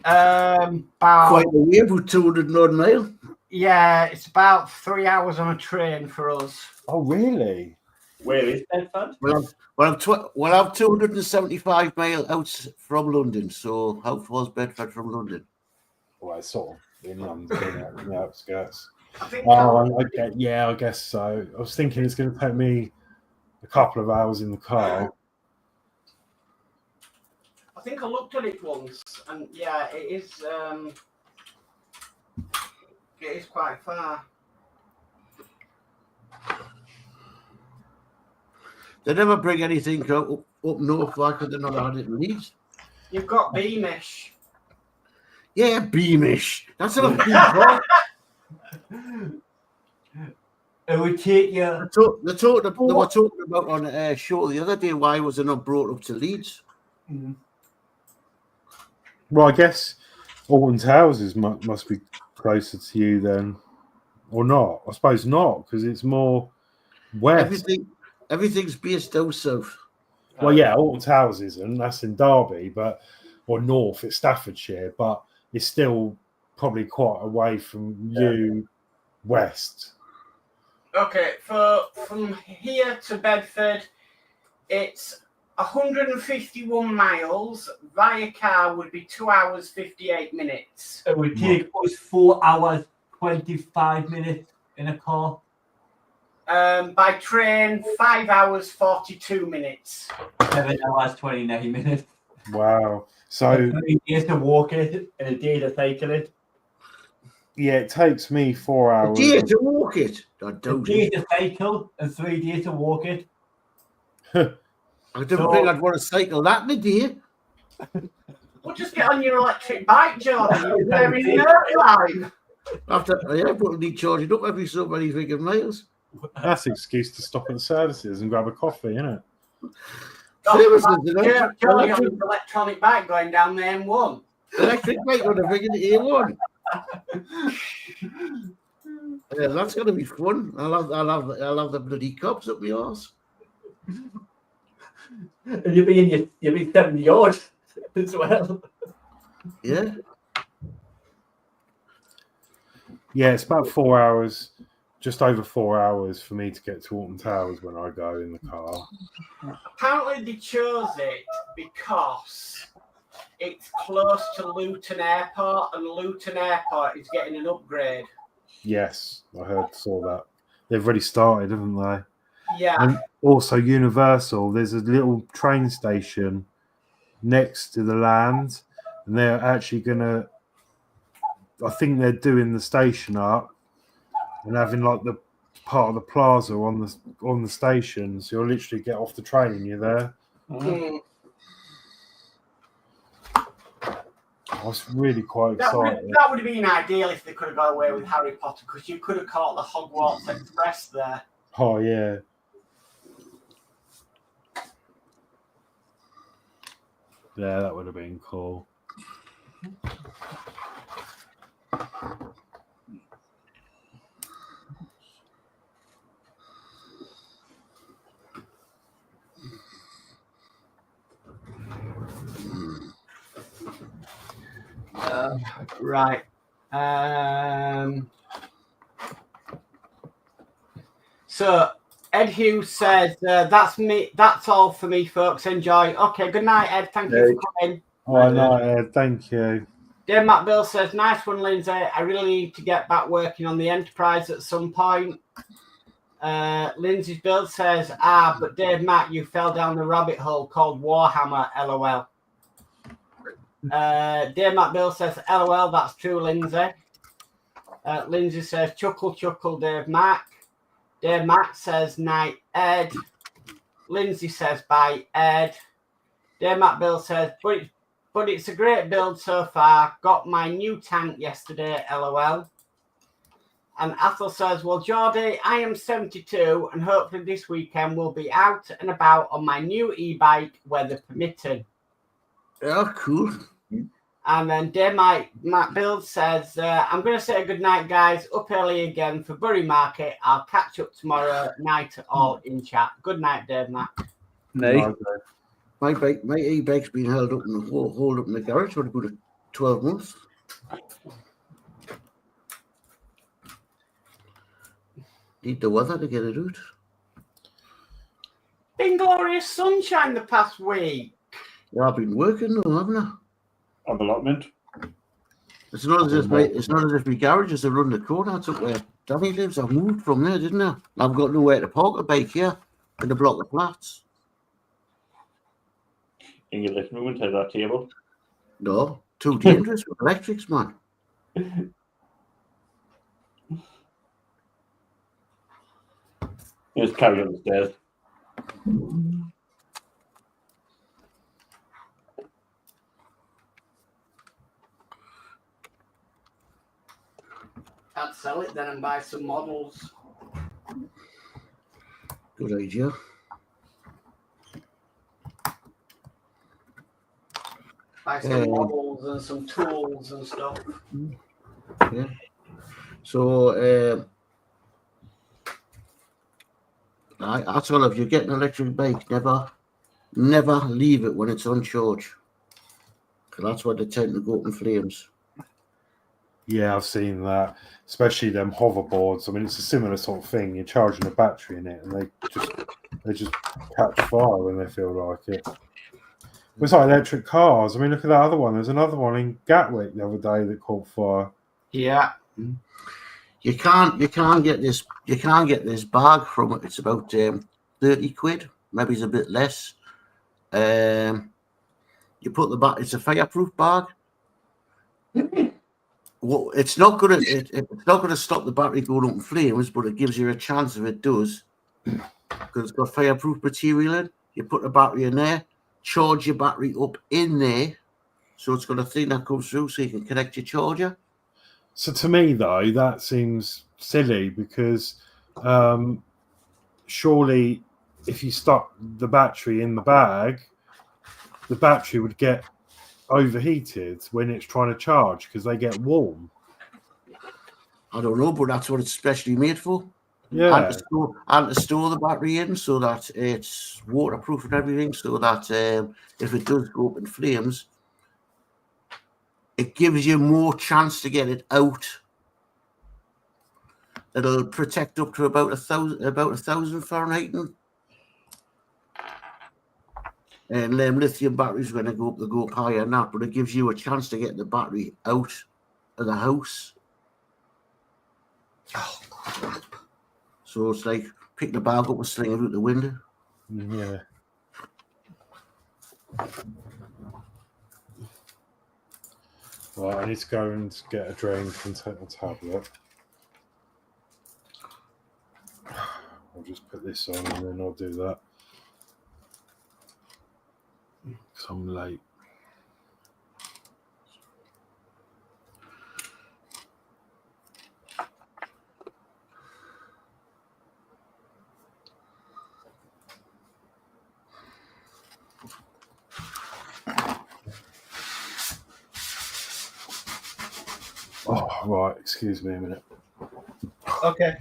About, Quite a way, about 200 odd mile. yeah, it's about 3 hours on a train for us. Oh, really? Where is Bedford? I'm 275 mile out from London. So how far's Bedford from London? Well, it's sort of in London, isn't it, in the outskirts. I think I guess so. I was thinking it's going to take me a couple of hours in the car. I think I looked at it once, and yeah, it is quite far. They never bring anything up north like they're not had it in Leeds. You've got Beamish. Yeah, Beamish. That's not a big car. It would take you. They were talking about on a show the other day why was it not brought up to Leeds? Well, I guess Alton's houses must be closer to you then, or not? I suppose not, because it's more west. Everything's based down south. Well, yeah, Alton's houses, and that's in Derby, or north, it's Staffordshire, but it's still probably quite away from you west. Okay, from here to Bedford, it's 151 miles. Via car would be 2 hours 58 minutes. It would take us 4 hours 25 minutes in a car. By train, 5 hours 42 minutes. 7 hours 29 minutes. Wow. So 3 days to walk it and a day to cycle it. yeah, it takes me 4 hours. A day to walk it. I A don't day to cycle and 3 days to walk it. I don't think I'd want to cycle that in a day. Well, just get on your electric bike, Jordan. You're very nerve After we'll need charging up every so many freaking miles. That's an excuse to stop at the services and grab a coffee, isn't it? Charlie on his electronic bike going down the M1. Electric bike on a freaking A1. Yeah, that's gonna be fun. I'll have the bloody cops up my arse. And you'll be 70 odd as well. Yeah. Yeah, it's about 4 hours, just over 4 hours for me to get to Alton Towers when I go in the car. Apparently they chose it because it's close to Luton Airport, and Luton Airport is getting an upgrade. Yes, saw that. They've already started, haven't they? Yeah. And also Universal, there's a little train station next to the land, and they're actually gonna, I think they're doing the station up and having like the part of the plaza on the station, so you'll literally get off the train and you're there. I was really quite excited. That would have been ideal if they could have got away with Harry Potter, because you could have caught the Hogwarts Express there. Oh yeah. Yeah, that would have been cool. Right. So Ed Hughes says, that's me. That's all for me, folks. Enjoy. Okay, good night, Ed. Thank you for coming. Oh, no, Ed, thank you. Dave Matt Bill says, nice one, Lindsay. I really need to get back working on the Enterprise at some point. Lindsay's Bill says, but Dave Matt, you fell down the rabbit hole called Warhammer, LOL. Dave Matt Bill says, LOL, that's true, Lindsay. Lindsay says, chuckle, chuckle, Dave Mac. Dave Mac says, night, Ed. Lindsay says, bye, Ed. Dave Mac Bill says, but it's a great build so far. Got my new tank yesterday, LOL. And Athel says, well, Geordie, I am 72 and hopefully this weekend we'll be out and about on my new e-bike, weather permitting. Yeah, cool. And then Matt Builds says, I'm going to say a good night, guys. Up early again for Bury Market. I'll catch up tomorrow night all in chat. Good night, Dave, Matt. No. My e-bike's been held up in the garage for about 12 months. Need the weather to get it out. Been glorious sunshine the past week. Yeah, I've been working though, haven't I? On allotment. It's not as if my garage is around the corner. That's up where Danny lives. I've moved from there, didn't I? I've got nowhere to park a bike here in the block of flats. In your living room and that table. No, too dangerous with electrics, man. Just carry on the stairs. I'd sell it then and buy some models. Good idea. Buy some models and some tools and stuff. Yeah. So, I tell if you get an electric bike, never leave it when it's on charge. Because that's where they tend to go up in flames. Yeah, I've seen that, especially them hoverboards. I mean, it's a similar sort of thing. You're charging a battery in it, and they just catch fire when they feel like it. It's like electric cars. I mean, look at that other one. There's another one in Gatwick the other day that caught fire. Yeah. You can't get this bag from it. It's about 30 quid, maybe it's a bit less. You put the back. It's a fireproof bag. Well, it's not gonna stop the battery going up in flames, but it gives you a chance if it does, because it's got fireproof material in. You put the battery in there, charge your battery up in there, so it's got a thing that comes through, so you can connect your charger. So to me, though, that seems silly because surely if you stuck the battery in the bag, the battery would get overheated when it's trying to charge because they get warm. I don't know, but that's what it's specially made for. Yeah. And to store the battery in so that it's waterproof and everything, so that if it does go up in flames, it gives you more chance to get it out. It'll protect up to about 1,000 Fahrenheit. And lithium batteries, when they go up higher than that, but it gives you a chance to get the battery out of the house. Oh, crap. So it's like pick the bag up and sling it out the window. Yeah. Right, I need to go and get a drink and take my tablet. I'll just put this on and then I'll do that. Because I'm late. Oh, right, excuse me a minute. Okay.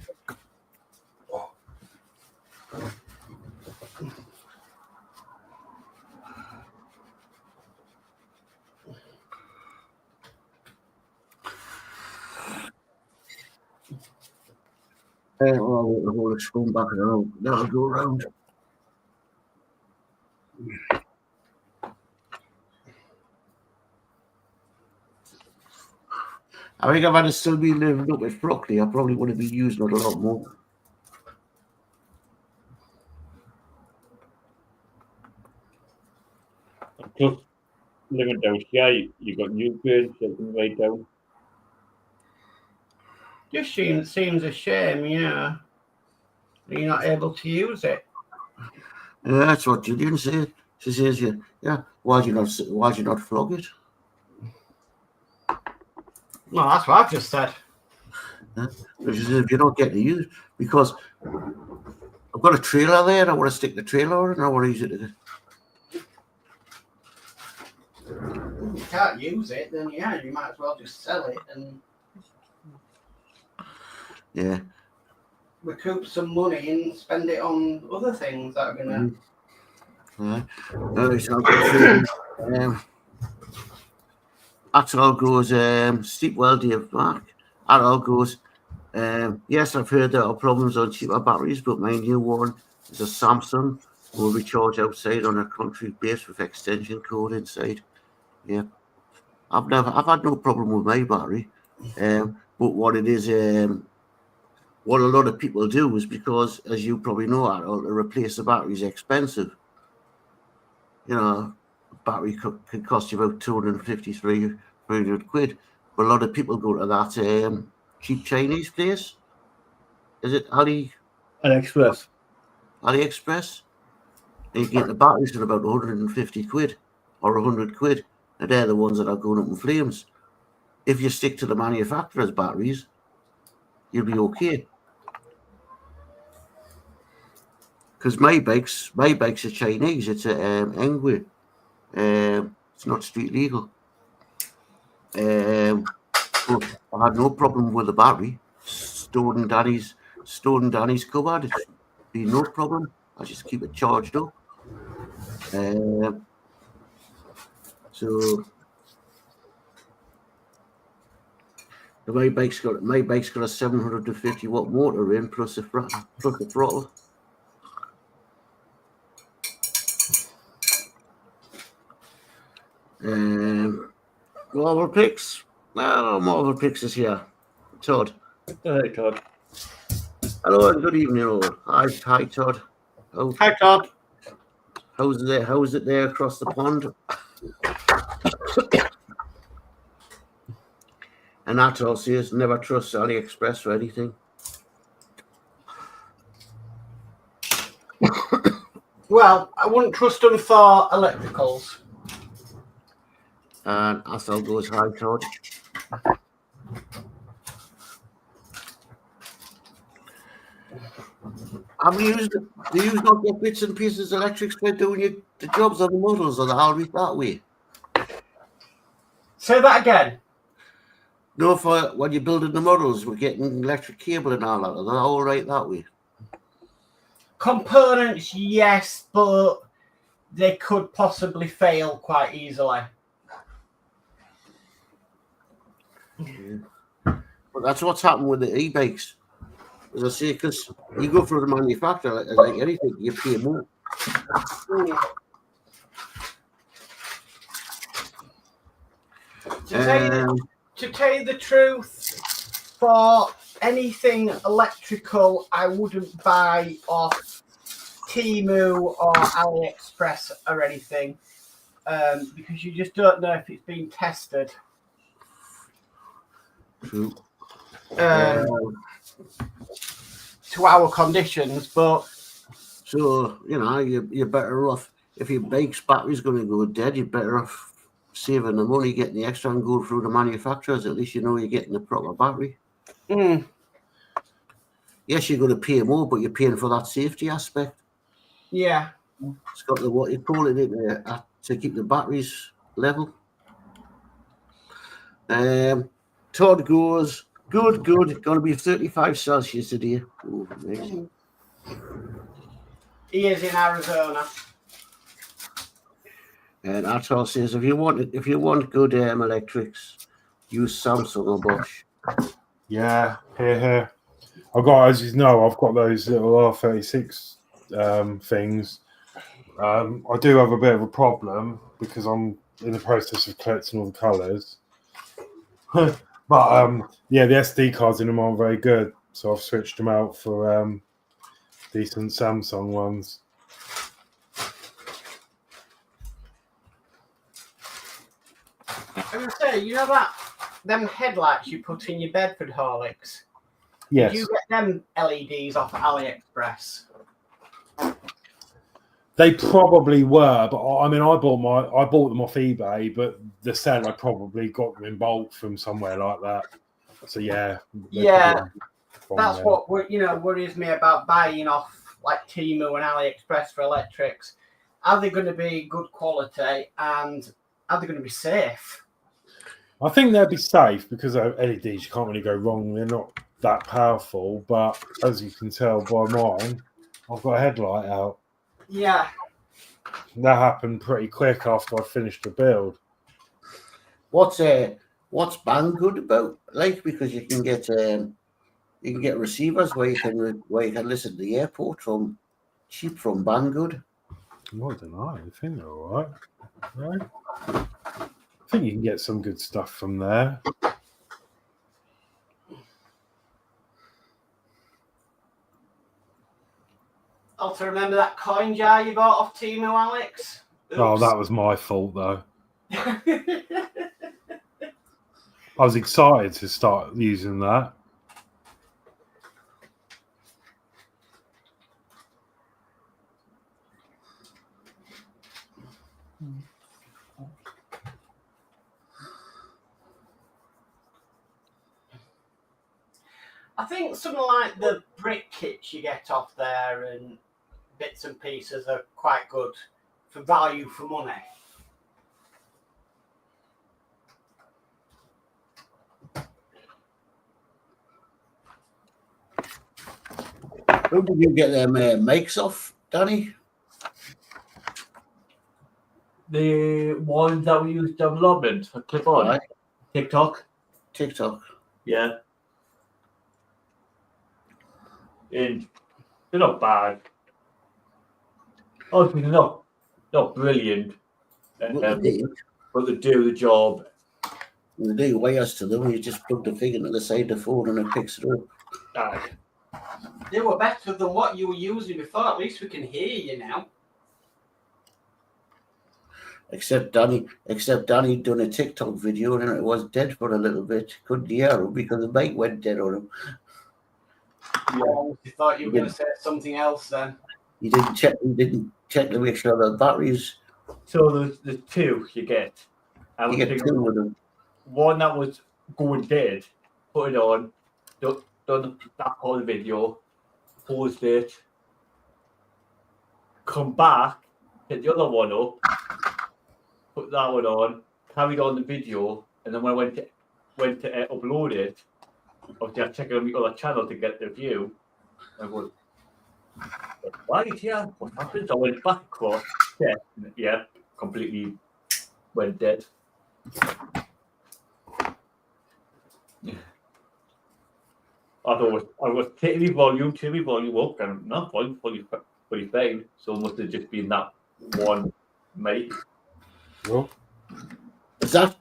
Well, the Horlixs going back and that'll go around. I think if I'd still been living up with broccoli, I probably would have been using it a lot more. Plus, living down here, you've got new birds sitting right down. Just seems a shame, yeah. You're not able to use it. Yeah, that's what Gillian said. She says, "Yeah, why'd you not flog it?" No, that's what I've just said. Which is if you're not getting to use, because I've got a trailer there, I want to stick the trailer on and I want to use it. If you can't use it, then yeah, you might as well just sell it and recoup some money and spend it on other things that are gonna. That all goes, Steep Well, Dave Mark. That all goes, yes, I've heard there are problems on cheaper batteries, but my new one is a Samsung, will be charged outside on a country base with extension cord inside. Yeah, I've had no problem with my battery. But what it is, what a lot of people do is because, as you probably know, to replace the battery is expensive. You know, battery can cost you about 250, 300 quid. But a lot of people go to that cheap Chinese place. Is it AliExpress? AliExpress. And you get the batteries for about 150 quid or 100 quid. And they're the ones that are going up in flames. If you stick to the manufacturer's batteries, you'll be okay. Because my bike's are Chinese. It's a Engwe. It's not street legal. But I had no problem with the battery. Stored in Danny's cupboard. It's been no problem. I just keep it charged up. So my bike's got a 750 watt motor in plus the throttle. Marvel Picks. No, Marvel Picks is here. Todd. Hey, Todd. Hello and good evening all. Hi Todd. Hi, Todd. How's it there across the pond? And Atul says never trust AliExpress for anything. Well, I wouldn't trust them for electricals. And Atul goes, hi Todd. Do you not get bits and pieces of electrics by doing the jobs on the models, or the always that way? Say that again. No, for when you're building the models, we're getting electric cable and all that. Are they all right that way? Components, yes, but they could possibly fail quite easily. But that's what's happened with the e-bikes. As I say, because you go through the manufacturer, like anything, you pay more. To tell you the truth, for anything electrical, I wouldn't buy off Temu or AliExpress or anything, because you just don't know if it's been tested. True. To our conditions, but so you're better off if your bike's battery's going to go dead. You're better off saving the money, getting the extra, and go through the manufacturers. At least you know you're getting the proper battery. Yes, you're going to pay more, but you're paying for that safety aspect. Yeah, it's got the what you call it to keep the batteries level. Todd goes. Good. Going to be 35 Celsius today. Ooh, amazing. He is in Arizona. And Atul says, if you want good electrics, use Samsung or Bosch. Yeah, here. I've got, as you know, I've got those little R36 things. I do have a bit of a problem because I'm in the process of collecting all the colours. But yeah, the SD cards in them aren't very good, so I've switched them out for decent Samsung ones. I was gonna say, you know that them headlights you put in your Bedford Horlicks? Yes. Did you get them LEDs off AliExpress? They probably were, but I mean, I bought them off eBay, but the seller probably got them in bulk from somewhere like that. So yeah, Yeah, from that's there. what worries me about buying off like Temu and AliExpress for electrics. Are they going to be good quality and are they going to be safe? I think they'll be safe because LEDs you can't really go wrong. They're not that powerful, but as you can tell by mine, I've got a headlight out. Yeah. That happened pretty quick after I finished the build. What's Banggood about? Like, because you can get receivers where you can listen to the airport from cheap from Banggood. I don't know. I think they're all right. Right? I think you can get some good stuff from there. Also, remember that coin jar you bought off Temu, Alex? Oops. Oh, that was my fault though. I was excited to start using that. I think something like the brick kits you get off there and bits and pieces are quite good for value for money. Who did you get them makes off, Danny? The ones that we use development for clip on Right. TikTok. Yeah. And they're not bad. Obviously, they're not brilliant, But they but they do the job. do wires to them. You just plug the thing into the side of the phone and it picks it up. Aye. They were better than what you were using before. At least we can hear you now. Except Danny done a TikTok video and it was dead for a little bit. Couldn't hear him because the mic went dead on him. Yeah, you thought you were going to say something else then. He didn't check to make sure the batteries. So there's two you get. You get two of them. One that was going dead, put it on, done that whole video, paused it, come back, hit the other one up, put that one on, carried on the video, and then when I went to upload it, obviously I checked on the other channel to get the view. I was right, yeah, what happened? So I went back across, yeah, completely went dead. I was taking the volume, turn the volume up, and not volume fully fine. So it must have just been that one mic. Well, Is that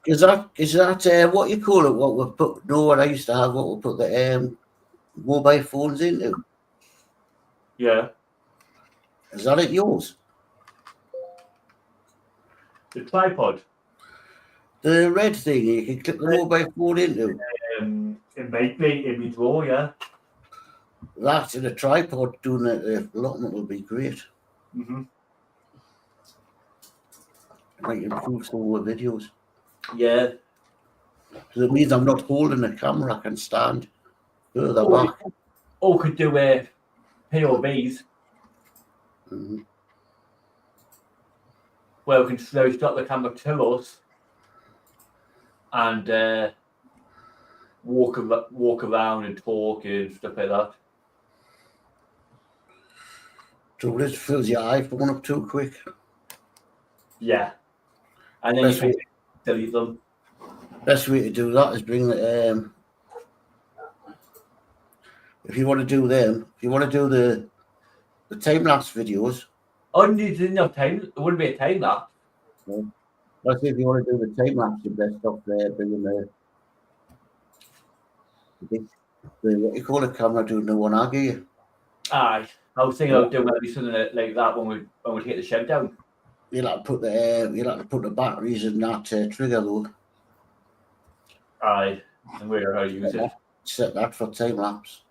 what you call it? What we put? No, what I used to have. What we put the mobile phones into? Yeah, Is that it? Yours? the tripod. The red thing you can clip the mobile phone into. It might be in my drawer, yeah. That in a tripod doing it, a lot of it will be great. Mm-hmm. Might improve some of the videos. Yeah. Because it means I'm not holding the camera. I can stand further back. Or could do POVs Mm-hmm. where we can slowly stop the camera to us and walk around and talk and stuff like that. So this fills your iPhone up too quick. Yeah. And then you can delete them. Best way to do that is bring the if you want to do them, if you want to do the time lapse videos. Oh, you didn't have time. It wouldn't be a time lapse. Let's say if you want to do the time lapse, you best stop there, bringing the what you call it, camera doing the one aggie. Aye. I was thinking of doing maybe something like that when we take the shed down. You'll have to put the batteries in that trigger though. Aye. And where I use it. Set that for time lapse.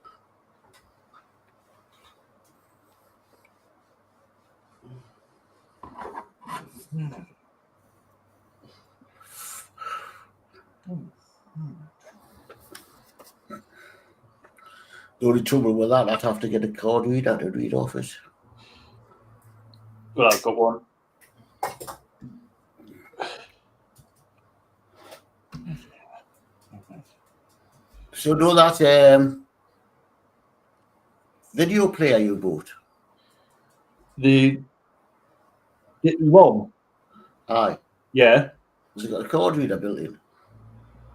The only trouble with that, I'd have to get a card reader to read off it. Well, I've got one. So know that video player you bought? The ROM? Aye. Yeah. Has it got a card reader built in?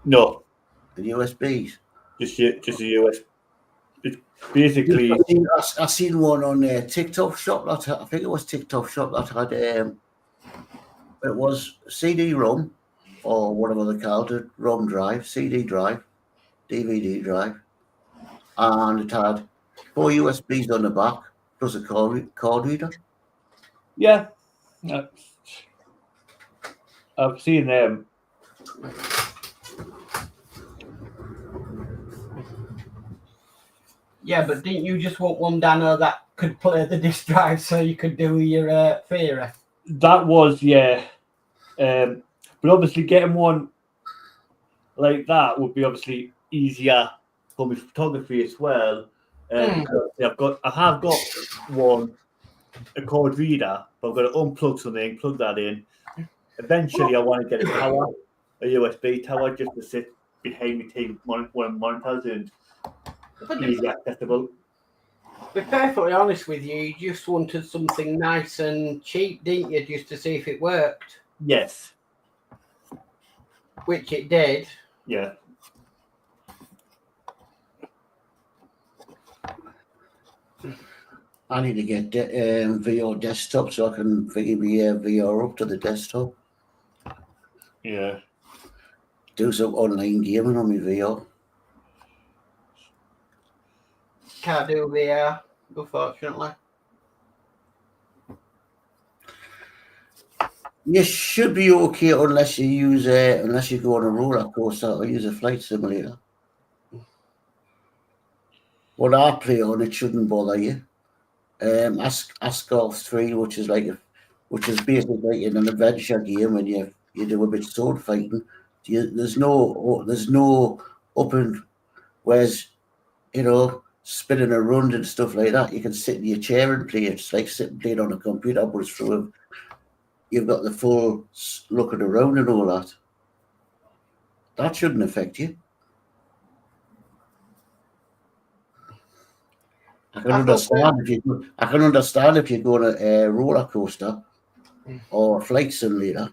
No. The USBs? Just a US. It's basically. I seen one on TikTok Shop. I think it was TikTok Shop that had it was CD-ROM or whatever they called it, ROM drive, CD drive, DVD drive, and it had 4 USBs on the back plus a card reader. Yeah. I've seen them. Yeah, but didn't you just want one, Danno, that could play the disk drive so you could do your theory? That was, yeah. But obviously getting one like that would be obviously easier for my photography as well. Because I have got one, a card reader, but I've got to unplug something, plug that in. Eventually I want to get a tower, a USB tower, just to sit behind me taking one of monitors and easy accessible. To be perfectly honest with you, you just wanted something nice and cheap, didn't you, just to see if it worked? Yes. Which it did. Yeah. I need to get VR desktop so I can figure my VR up to the desktop. Yeah. Do some online gaming on my VR. Can't do VR, unfortunately. You should be okay unless you use unless you go on a roller coaster or use a flight simulator. What I play on, it shouldn't bother you. Ascalf 3, which is basically like an adventure game, and you do a bit of sword fighting. There's no up and whereas spinning around and stuff like that. You can sit in your chair and play. It's like sitting playing on a computer, but it's through. You've got the full looking around and all that. That shouldn't affect you. I can understand if you go on a roller coaster or a flight simulator.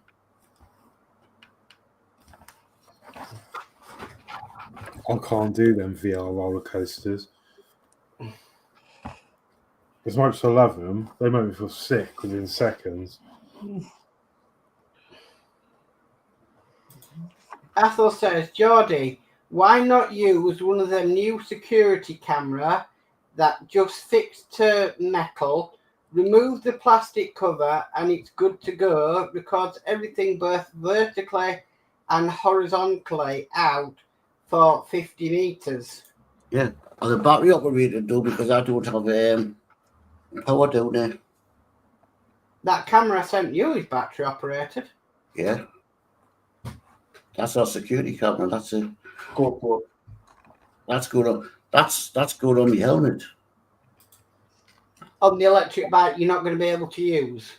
I can't do them VR roller coasters. As much as I love them, they make me feel sick within seconds. Athel says, Geordie, why not use one of them new security camera that just fixed to metal, remove the plastic cover, and it's good to go, records everything both vertically and horizontally out for 50 meters. Yeah, the battery operated though, because I don't have power down there. That camera I sent you is battery operated. Yeah. That's our security camera. That's it. GoPro. That's good on. That's good on the helmet. On the electric bike, you're not going to be able to use.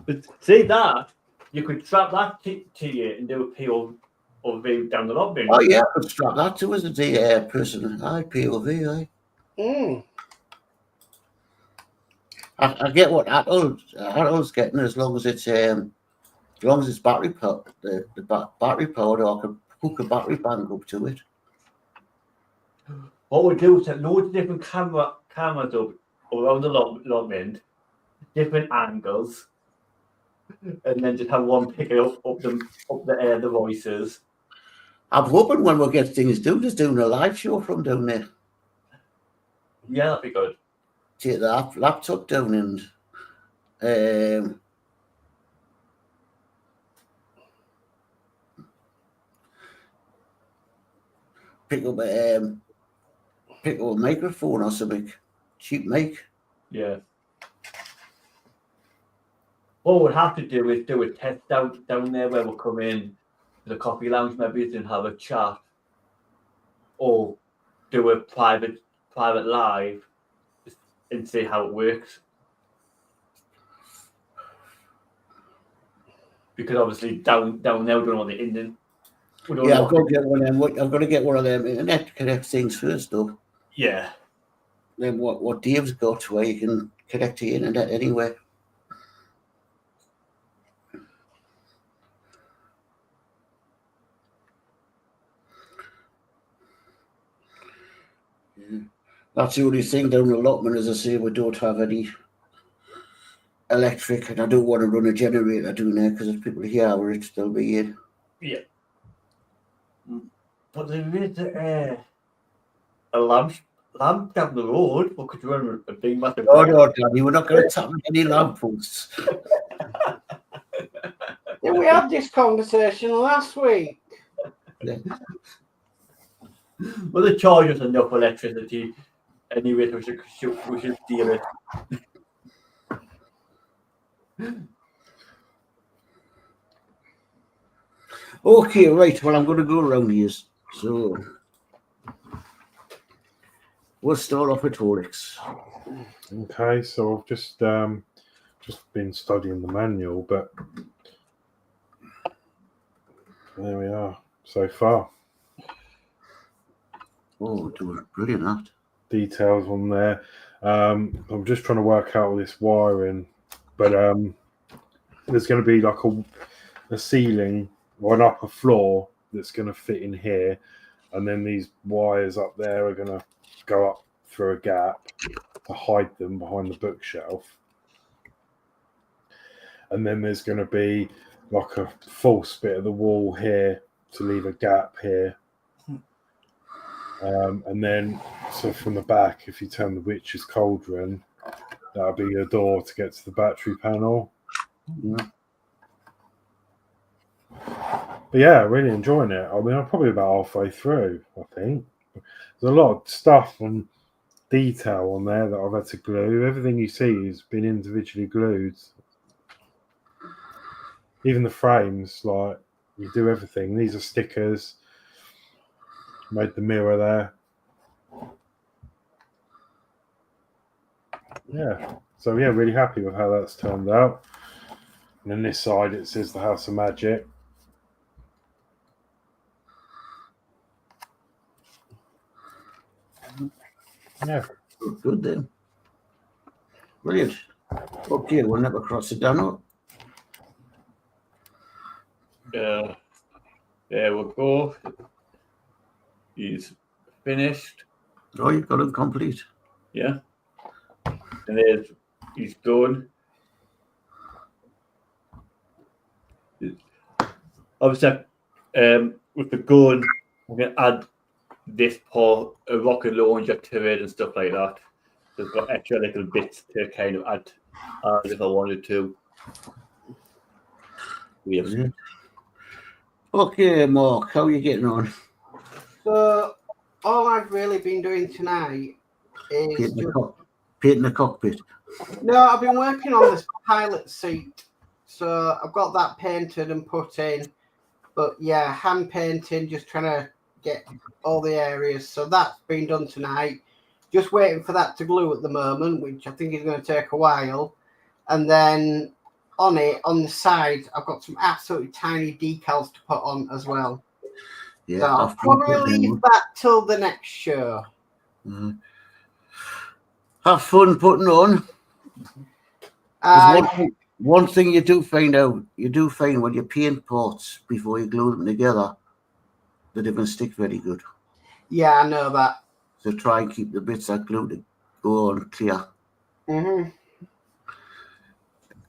But say that, you could strap that to you and do a POV down the lobby. Oh yeah, I could strap that to as a person. POV. I get what Adult's getting as long as it's battery powered. The battery powered, or I can hook a battery bank up to it. What we do is set loads of different cameras up around the lobby, different angles, and then just have one picking up the voices. I'm hoping when we get things done, just doing a live show from down there. Yeah, that'd be good. Take the laptop down and pick up a microphone or something. Cheap mic. Yeah. What we'll have to do is do a test down there where we'll come in to the coffee lounge maybe and have a chat. Or do a private live and see how it works. Because obviously down there we don't know the Indian. Yeah, I've got to get one of them. I've got to get one of them internet connect things first, though. Yeah. Then what Dave's got, where you can connect to the internet anywhere. Yeah. That's the only thing down the allotment, as I say, we don't have any electric, and I don't want to run a generator down there because if people hear where it, they'll be in. Yeah. But there is a lamp down the road. What could you run a big massive? Oh no, Danny, we're not going to tap any lampposts. Yeah, we had this conversation last week. Yeah. Well, they charge us enough electricity anyway, so we should deal it. Okay, right. Well, I'm going to go around here. So we'll start off with Horlixs. Okay, so I've just been studying the manual, but there we are so far. Oh, doing brilliant that. Details on there. I'm just trying to work out all this wiring, but there's going to be like a ceiling or an upper floor that's going to fit in here, and then these wires up there are going to go up through a gap to hide them behind the bookshelf. And then there's going to be like a false bit of the wall here to leave a gap here. And then, so from the back, if you turn the witch's cauldron, that'll be your door to get to the battery panel. Yeah. But yeah, really enjoying it. I mean, I'm probably about halfway through, I think. There's a lot of stuff and detail on there that I've had to glue. Everything you see has been individually glued. Even the frames, like, you do everything. These are stickers. Made the mirror there. Yeah. So yeah, really happy with how that's turned out. And on this side it says the House of Magic. Yeah. Good then. Brilliant. Okay, we'll never cross it down. There we go. He's finished. Oh, you've got it complete. Yeah. And he's done. Obviously, with the gun, I'm going to add this part, a rocket launcher to it and stuff like that. So it's got extra little bits to kind of add if I wanted to. Yes. Yeah. Okay, Mark, how are you getting on? So all I've really been doing tonight is Painting the cockpit. no, I've been working on this pilot seat. So I've got that painted and put in, but yeah, hand painting, just trying to get all the areas. So that's been done tonight. Just waiting for that to glue at the moment, which I think is going to take a while. And then on it, on the side, I've got some absolutely tiny decals to put on as well. Yeah, so I'll probably leave that till the next show. Mm-hmm. Have fun putting on. One thing you do find when you paint parts before you glue them together, they don't stick very good. Yeah, I know that. So try and keep the bits that glue to go on clear. Mm-hmm.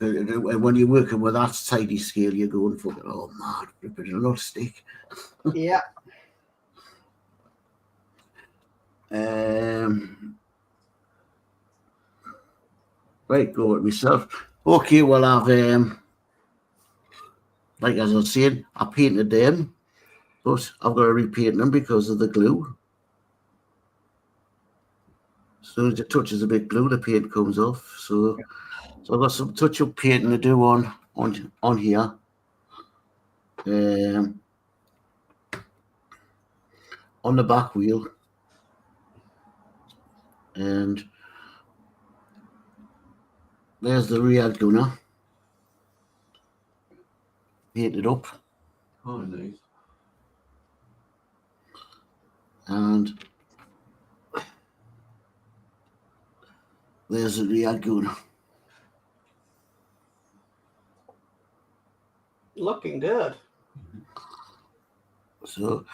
And when you're working with that tidy scale, you're going for, oh man, it'll not stick. Yeah. Right, go with myself. Okay, well, I've, like as I was saying, I painted them, but I've got to repaint them because of the glue. As soon as it touches a bit glue, the paint comes off. So I've got some touch-up painting to do on here. On the back wheel. And there's the rear gunner. Painted up. Oh, nice. And there's the rear gunner. Looking good. So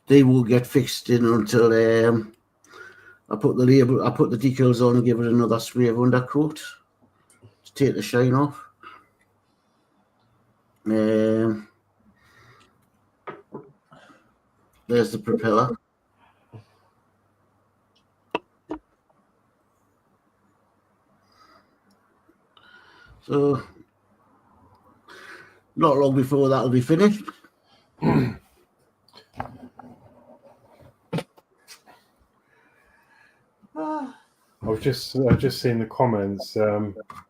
they will get fixed in until I put the decals on and give it another spray of undercoat to take the shine off. There's the propeller. So not long before that'll be finished. I've just seen the comments.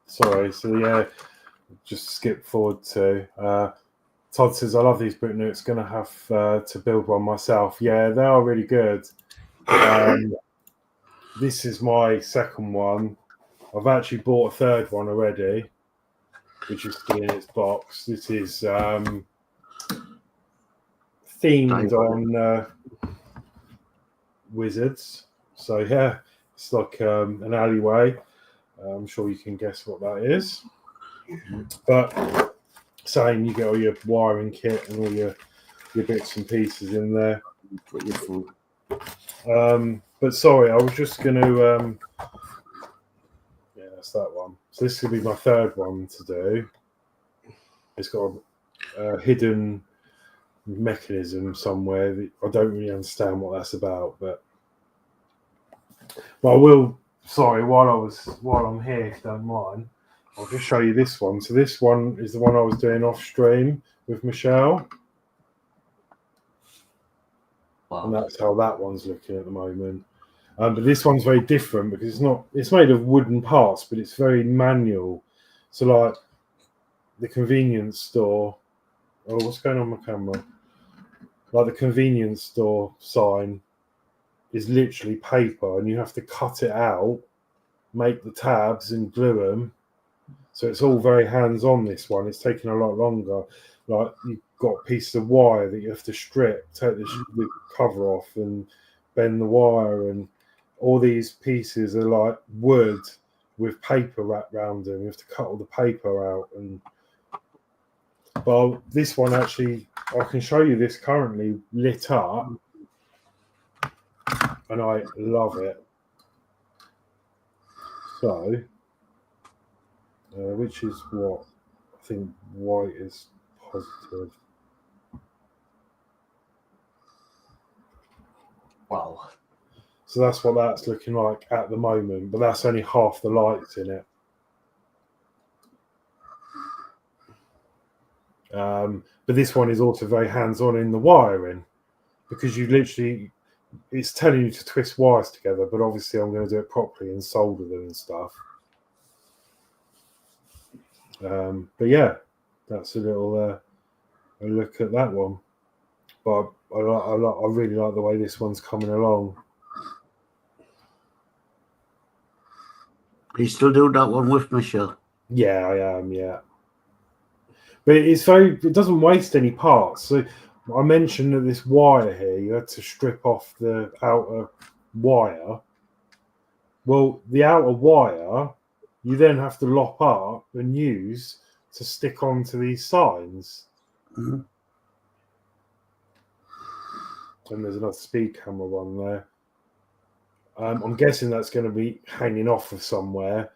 Sorry, so yeah, just skip forward to Todd says, I love these boot nooks, gonna have to build one myself. Yeah, they are really good. This is my second one. I've actually bought a third one already, which is still in its box. This is themed on wizards. So yeah, it's like an alleyway. I'm sure you can guess what that is. But same, you get all your wiring kit and all your bits and pieces in there. But sorry, I was just going to yeah, that's that one. So this will be my third one to do. It's got a hidden mechanism somewhere that I don't really understand what that's about, but I will. Sorry, while I'm here, if you don't mind, I'll just show you this one. So this one is the one I was doing off stream with Michelle. Wow. And that's how that one's looking at the moment. But this one's very different because it's made of wooden parts, but it's very manual. So like the convenience store. Oh, what's going on with my camera? Like the convenience store sign is literally paper, and you have to cut it out, make the tabs, and glue them. So it's all very hands-on. This one, it's taking a lot longer. Like you've got a piece of wire that you have to strip, take the cover off, and bend the wire, and all these pieces are like wood with paper wrapped around them. You have to cut all the paper out. And but this one actually, I can show you this currently lit up, and I love it. So, which is what I think white is positive. Wow. So that's what that's looking like at the moment, but that's only half the lights in it. But this one is also very hands-on in the wiring, because you literally, it's telling you to twist wires together, but obviously I'm going to do it properly and solder them and stuff. But yeah, that's a little a look at that one. But I really like the way this one's coming along. Are you still doing that one with Michelle? Yeah, I am. Yeah, but it doesn't waste any parts. So I mentioned that this wire here, you had to strip off the outer wire. Well, the outer wire, you then have to lop up and use to stick onto these signs. Mm-hmm. And there's another speed camera one there. I'm guessing that's going to be hanging off of somewhere.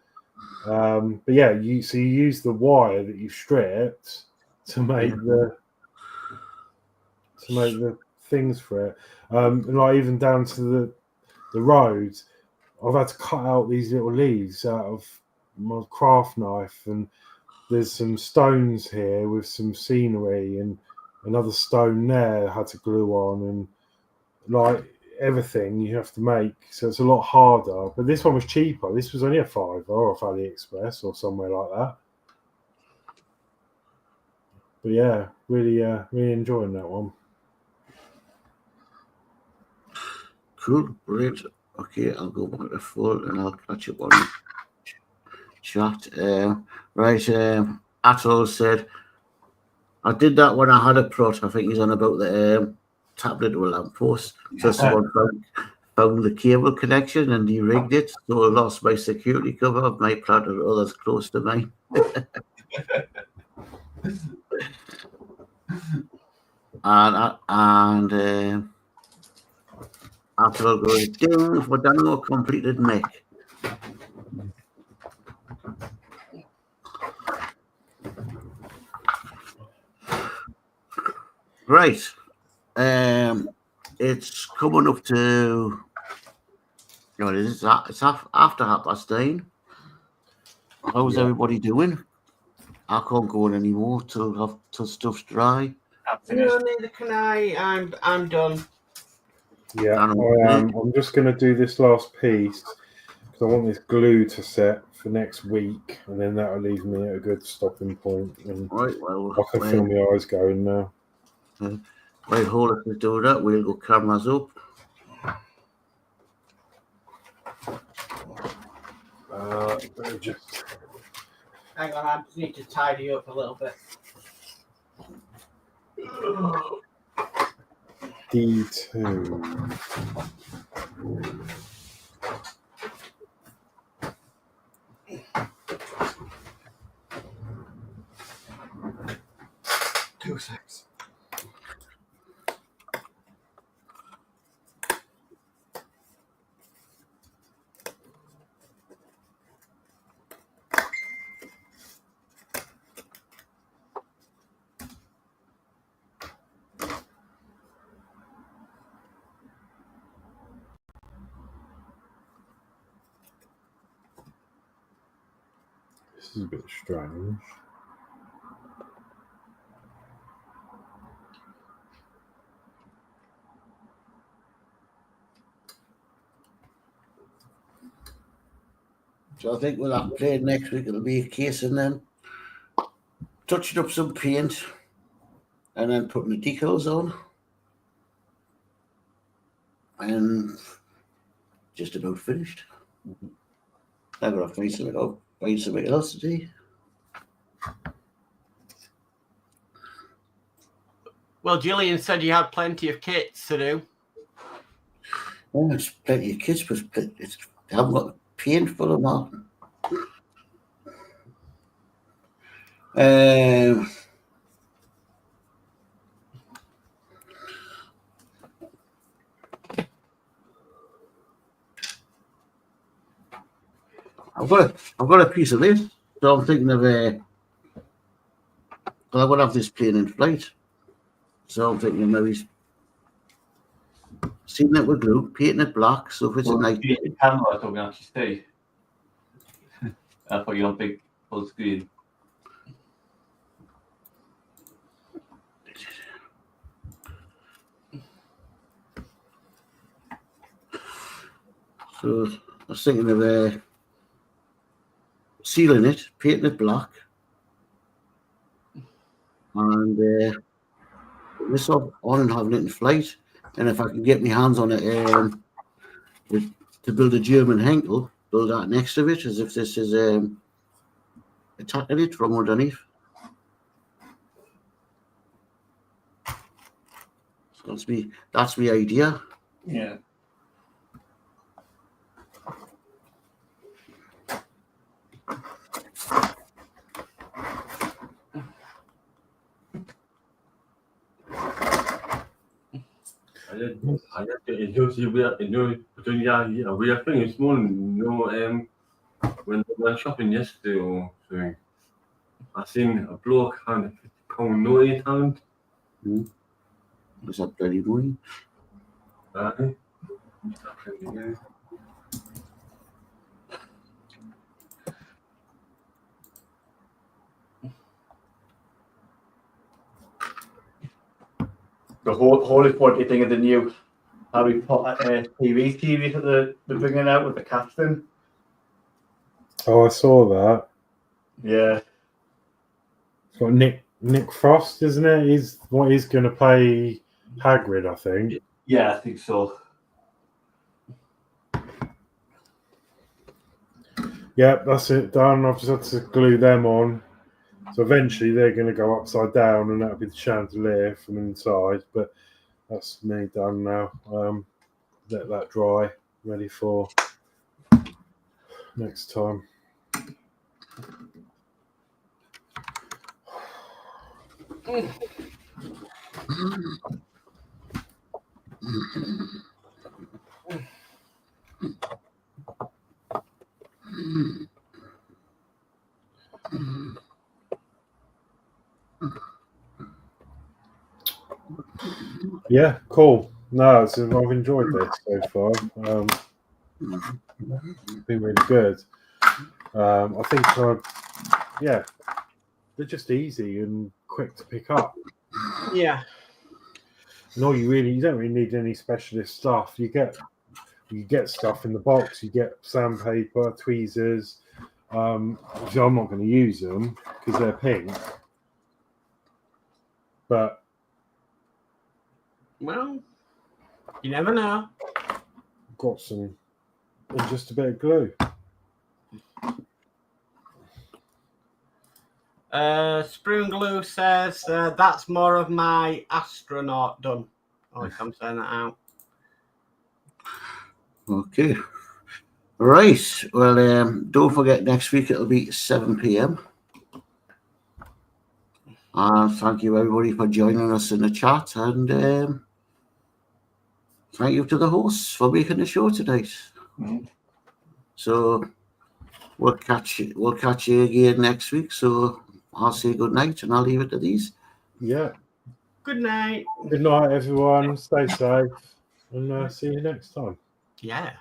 But yeah, you use the wire that you stripped to make the things for it. And like even down to the roads, I've had to cut out these little leaves out of my craft knife, and there's some stones here with some scenery, and another stone there I had to glue on, and like everything you have to make, so it's a lot harder. But this one was cheaper. This was only a £5 off AliExpress or somewhere like that. But yeah, really enjoying that one. Cool, great. Okay, I'll go back to full and I'll catch up on the chat. Right, Atul said, I did that when I had a prot. I think he's on about the tablet or lamppost. So someone found the cable connection and he rigged it. So I lost my security cover. I might planted others close to mine. and Atul goes, ding for Danno completed Mick. Right. It's coming up to, what is it? It's after 9:30. How's everybody doing? I can't go on anymore till stuff's dry. No, neither can I. I'm done. Yeah, I am. I'm just going to do this last piece because I want this glue to set for next week, and then that'll leave me at a good stopping point. And right, well, I can feel my eyes going now. Right, Horlixs is doing that. We'll go cameras up. Just... Hang on, I just need to tidy up a little bit. D2. Two secs. This is a bit strange. So I think with that played next week, it'll be a case and then touching up some paint and then putting the decals on. And just about finished. I'm going to find something else to do. Well, Gillian said you had plenty of kits to do. Oh, it's plenty of kits, but I haven't got paint for them all. I've got a piece of this, so I'm thinking of I would have this plane in flight. So I'm thinking of maybe sealing it with glue, painting it black, so if it's a nice camera, I don't actually stay. I thought you're on big full screen. So I was thinking of sealing it, painting it black, and putting this on and having it in flight. And if I can get my hands on it to build a German Henkel, build that next to it as if this is attacking it from underneath. So that's my idea. Yeah. I just get into we are playing small, when I went shopping yesterday or something, I seen a bloke had £90. Is that bloody money? The Horlixs, what do you think of the new Harry Potter TV that they're bringing out with the casting? Oh, I saw that. Yeah. It's got Nick Frost, isn't it? He's going to play Hagrid, I think. Yeah, I think so. Yep, that's it done. I've just had to glue them on. So eventually they're going to go upside down, and that'll be the chandelier from inside. But that's me done now. Let that dry, ready for next time. Yeah, cool. No, I've enjoyed this so far. It's been really good. I think, yeah, they're just easy and quick to pick up. Yeah. No, you don't really need any specialist stuff. You get stuff in the box. You get sandpaper, tweezers. Obviously I'm not going to use them because they're pink. But well, you never know. Got some and just a bit of glue. Sprue Glue says that's more of my astronaut done. Oh, if I'm saying that out. Okay. Right. Well, don't forget next week it'll be 7 p.m. And thank you everybody for joining us in the chat, and thank you to the hosts for making the show tonight. So we'll catch you again next week. So I'll say good night, and I'll leave it to these. Yeah. Good night. Good night, everyone. Stay safe, and see you next time. Yeah.